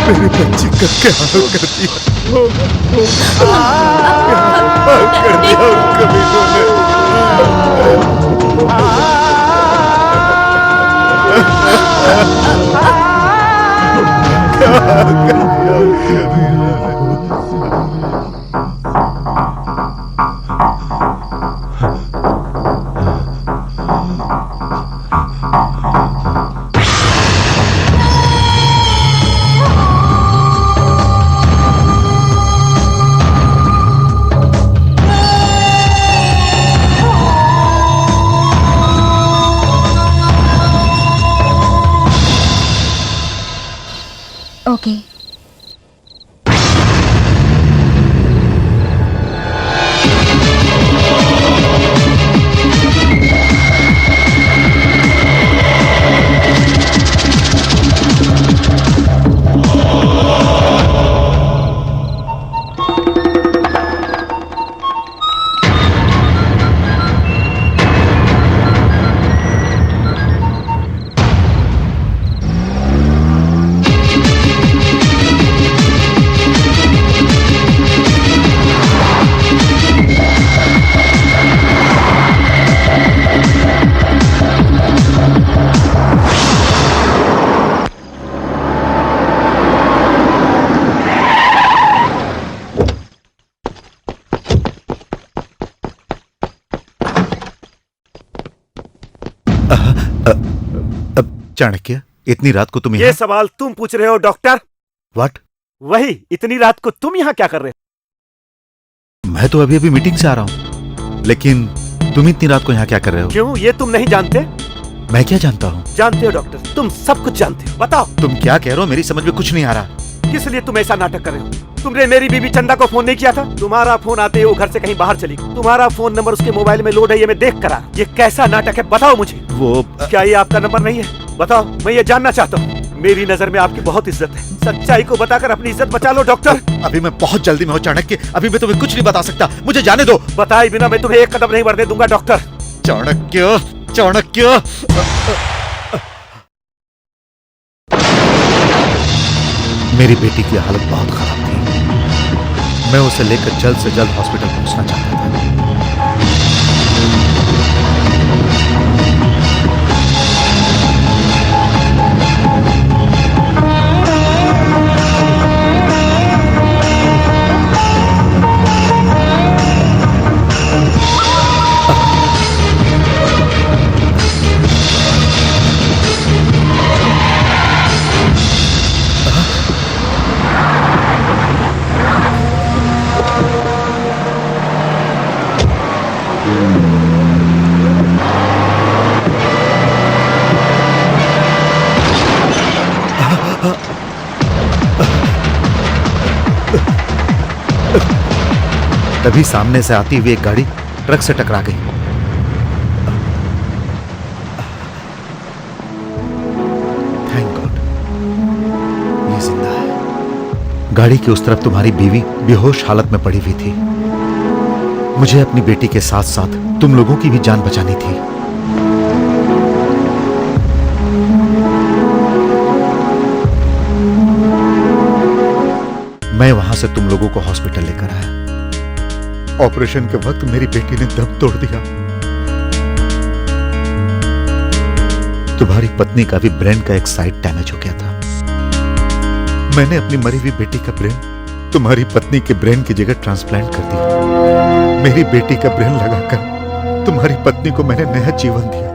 P: मेरी बच्ची का क्या हाल कर दिया, कर दिया उन कमीनों ने। क्या कर दिया उन कमीनों ने।
B: ओके
I: चाणक्य, इतनी रात को तुम
P: ये
I: यहाँ?
P: सवाल तुम पूछ रहे हो डॉक्टर?
I: व्हाट?
P: वही, इतनी रात को तुम यहाँ क्या कर रहे हो?
I: मैं तो अभी अभी मीटिंग से आ रहा हूँ, लेकिन तुम इतनी रात को यहाँ क्या कर रहे हो?
P: क्यों, ये तुम नहीं जानते?
I: मैं क्या जानता हूँ?
P: जानते हो डॉक्टर, तुम सब कुछ जानते हो। बताओ
I: तुम क्या कह रहे हो, मेरी समझ में कुछ नहीं आ रहा।
P: किस लिए तुम ऐसा नाटक कर रहे हो? तुमने मेरी बीबी चंदा को फोन नहीं किया था? तुम्हारा फोन आते ही वो घर से कहीं बाहर चली गई। तुम्हारा फोन नंबर उसके मोबाइल में लोड है, ये मैं देख कर आया। ये कैसा नाटक है, बताओ मुझे।
I: वो
P: क्या ये आपका नंबर नहीं है? बताओ, मैं ये जानना चाहता हूँ। मेरी नजर में आपकी बहुत इज्जत है। सच्चाई को बताकर अपनी इज्जत बचा लो डॉक्टर।
I: अभी मैं बहुत जल्दी में हूँ चाणक्य, अभी मैं तुम्हें कुछ नहीं बता सकता, मुझे जाने दो।
P: बताए बिना मैं तुम्हें एक कदम नहीं बढ़ने दूंगा डॉक्टर।
I: चाणक्य, चाणक्य। मेरी बेटी की हालत बहुत खराब थी, मैं उसे लेकर जल्द से जल्द हॉस्पिटल पहुंचना चाहता था। तभी सामने से आती हुई एक गाड़ी ट्रक से टकरा गई। थैंक गॉड ये जिंदा है। गाड़ी के उस तरफ तुम्हारी बीवी बेहोश हालत में पड़ी हुई थी। मुझे अपनी बेटी के साथ साथ तुम लोगों की भी जान बचानी थी। मैं वहां से तुम लोगों को हॉस्पिटल लेकर आया। ऑपरेशन के वक्त मेरी बेटी ने दम तोड़ दिया। तुम्हारी पत्नी का भी ब्रेन का एक साइड डैमेज हो गया था। मैंने अपनी मरी हुई बेटी का ब्रेन तुम्हारी पत्नी के ब्रेन की जगह ट्रांसप्लांट कर दिया। मेरी बेटी का ब्रेन लगाकर तुम्हारी पत्नी को मैंने नया जीवन दिया।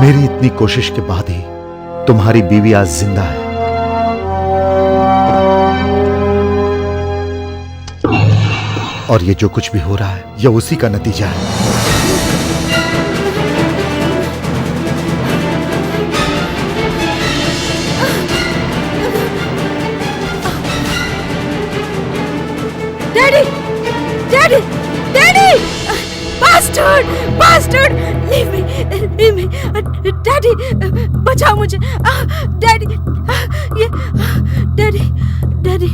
I: मेरी इतनी कोशिश के बाद ही तुम्हारी बीवी आज जिंदा है। और ये जो कुछ भी हो रहा है यह उसी का नतीजा है।
J: Daddy daddy daddy bastard bastard leave me daddy बचाओ मुझे डैडी ये डैडी डैडी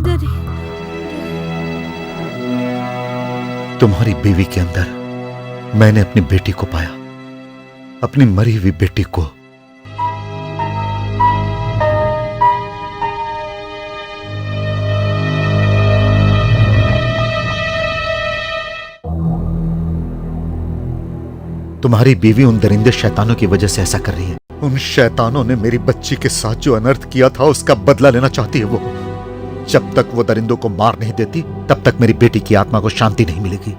J: डैडी
I: तुम्हारी बीवी के अंदर मैंने अपनी बेटी को पाया, अपनी मरी हुई बेटी को। तुम्हारी बीवी उन दरिंदे शैतानों की वजह से ऐसा कर रही है। उन शैतानों ने मेरी बच्ची के साथ जो अनर्थ किया था उसका बदला लेना चाहती है वो। जब तक वो दरिंदों को मार नहीं देती तब तक मेरी बेटी की आत्मा को शांति नहीं मिलेगी।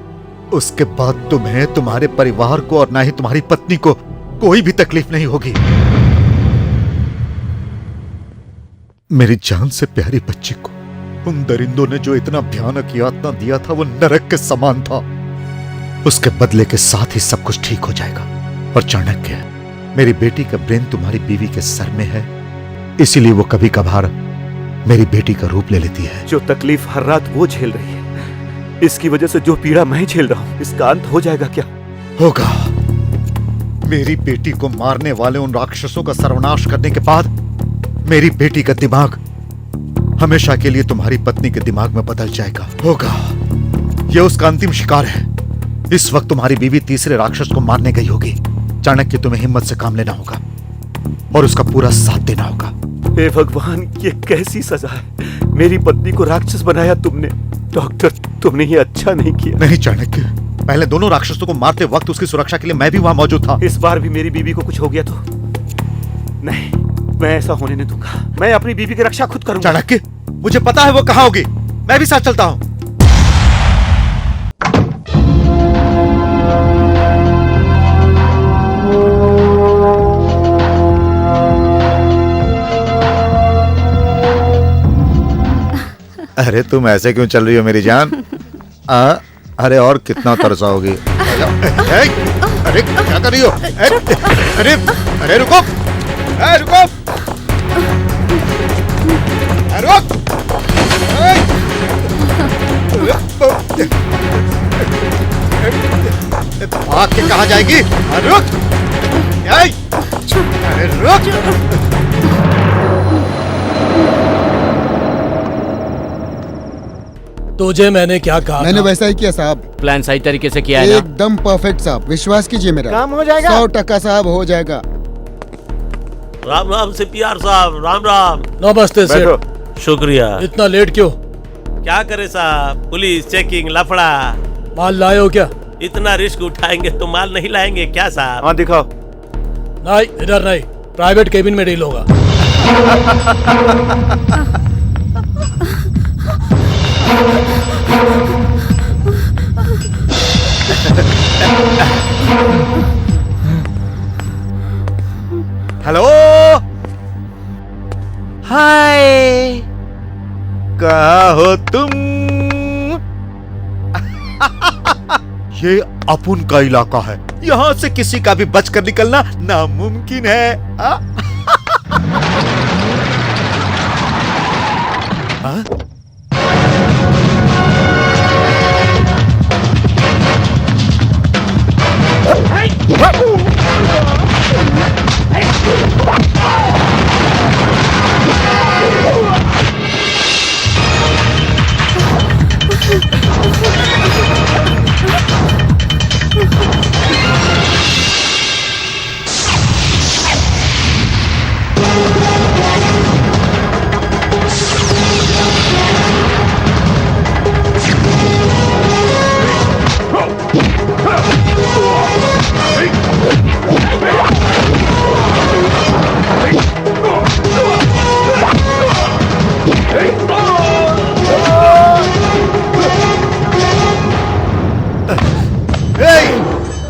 I: उसके बाद तुम्हें, तुम्हारे परिवार को और ना ही तुम्हारी पत्नी को कोई भी तकलीफ नहीं होगी। मेरी जान से प्यारी बच्ची को उन दरिंदों ने जो इतना भयानक यातना दिया था वो नरक के समान था। उसके बदले के साथ ही सब कुछ ठीक हो जाएगा। और चाणक्य, मेरी बेटी का ब्रेन तुम्हारी बीवी के सर में है, इसीलिए वो कभी कभार मेरी बेटी का रूप ले लेती है।
A: जो तकलीफ हर रात वो झेल रही है, इसकी वजह से जो पीड़ा मैं झेल रहा हूं, इसका अंत हो जाएगा क्या?
I: होगा। मेरी बेटी को मारने वाले उन राक्षसों का सर्वनाश करने के बाद मेरी बेटी का दिमाग हमेशा के लिए तुम्हारी पत्नी के दिमाग में बदल जाएगा। होगा। यह उसका अंतिम शिकार है। इस वक्त तुम्हारी बीवी तीसरे राक्षस को मारने गई होगी। चाणक्य, तुम्हें हिम्मत से काम लेना होगा और उसका पूरा साथ देना होगा।
A: हे भगवान, ये कैसी सजा है? मेरी पत्नी को राक्षस बनाया तुमने। डॉक्टर, तुमने ये अच्छा नहीं किया।
I: नहीं चाणक्य, पहले दोनों राक्षसों को मारते वक्त उसकी सुरक्षा के लिए मैं भी वहां मौजूद था।
A: इस बार भी मेरी बीवी को कुछ हो गया तो नहीं, मैं ऐसा होने नहीं दूंगा। मैं अपनी बीवी की रक्षा खुद करूंगा।
I: चाणक्य, मुझे पता है वो कहां होगी। मैं भी साथ चलता हूं। अरे तुम ऐसे क्यों चल रही हो मेरी जान? अरे और कितना तरसाओगी? अरे क्या कर रही हो? अरे अरे रुको, रुको, रुक। भाग के कहाँ जाएगी? रुक, अरे रुक।
H: तुझे मैंने क्या कहा?
R: मैंने वैसा ही किया साहब।
F: प्लान सही तरीके से किया है ना?
R: एकदम परफेक्ट साहब, विश्वास कीजिए मेरा।
G: काम हो जाएगा।
R: 100% साहब, हो जाएगा।
E: राम राम CPR साहब, राम राम।
H: नमस्ते सेठ।
E: शुक्रिया।
H: इतना लेट क्यों?
E: क्या करे साहब, पुलिस चेकिंग, लफड़ा।
H: माल लाए हो क्या?
E: इतना रिस्क उठाएंगे तो माल नहीं लाएंगे क्या साहब?
A: हाँ दिखाओ।
H: नहीं, इधर नहीं, प्राइवेट केबिन में डील होगा।
I: हेलो, हाय, कहाँ हो तुम? ये अपुन का इलाका है। यहाँ से किसी का भी बचकर निकलना नामुमकिन है। हाँ?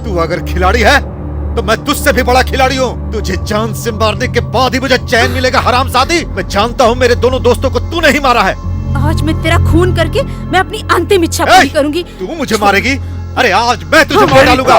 I: तू अगर खिलाड़ी है तो मैं तुझसे भी बड़ा खिलाड़ी हूँ। तुझे जान से मारने के बाद ही मुझे चैन मिलेगा, हरामजादी। मैं जानता हूँ मेरे दोनों दोस्तों को तूने ही मारा है।
O: आज मैं तेरा खून करके मैं अपनी अंतिम इच्छा पूरी करूंगी।
I: तू मुझे मारेगी? अरे आज मैं तुझे मार डालूंगा।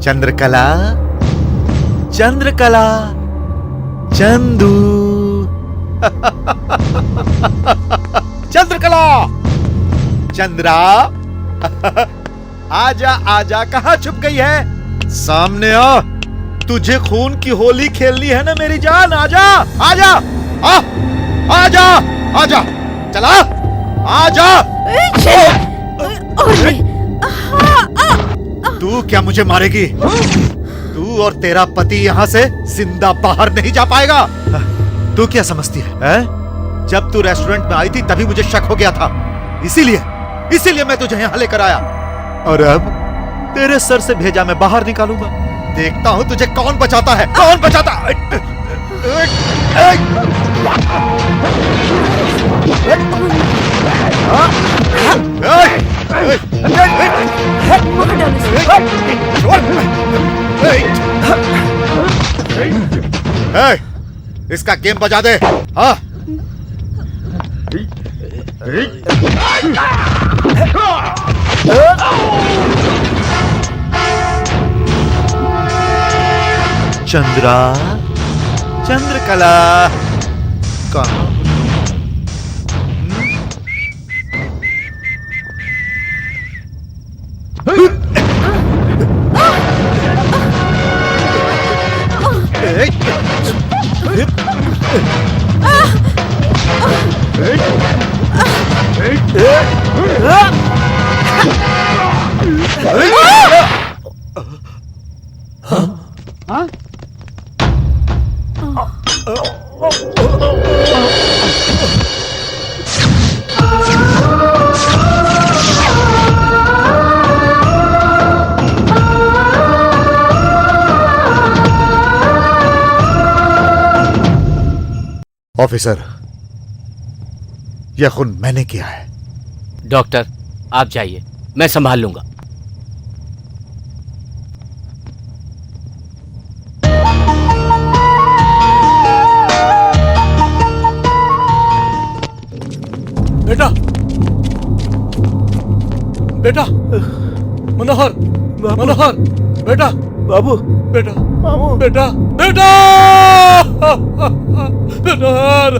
I: चंद्रकला, चंद्रकला, चंदू। चंद्रकला, चंद्रा, आजा आजा, कहाँ छुप गई है? सामने आ, तुझे खून की होली खेलनी है ना मेरी जान। आजा आजा, आ, आजा आजा, चला आजा। तू क्या मुझे मारेगी? तू और तेरा पति यहाँ से जिंदा बाहर नहीं जा पाएगा। तू क्या समझती है? जब तू रेस्टोरेंट में आई थी तभी मुझे शक हो गया था, इसीलिए मैं तुझे यहाँ लेकर आया। और अब तेरे सर से भेजा मैं बाहर निकालूंगा। देखता हूँ तुझे कौन बचाता है, कौन बचाता। इसका गेम बजा दे। हाँ, चंद्रा, चंद्रकला, कहाँ? ऑफिसर, यह खून मैंने किया है।
F: डॉक्टर, आप जाइए, मैं संभाल लूंगा।
H: बेटा, बेटा, मनोहर, मनोहर, बेटा, बाबू, बेटा, मामू, बेटा, बेटा, मनोहर।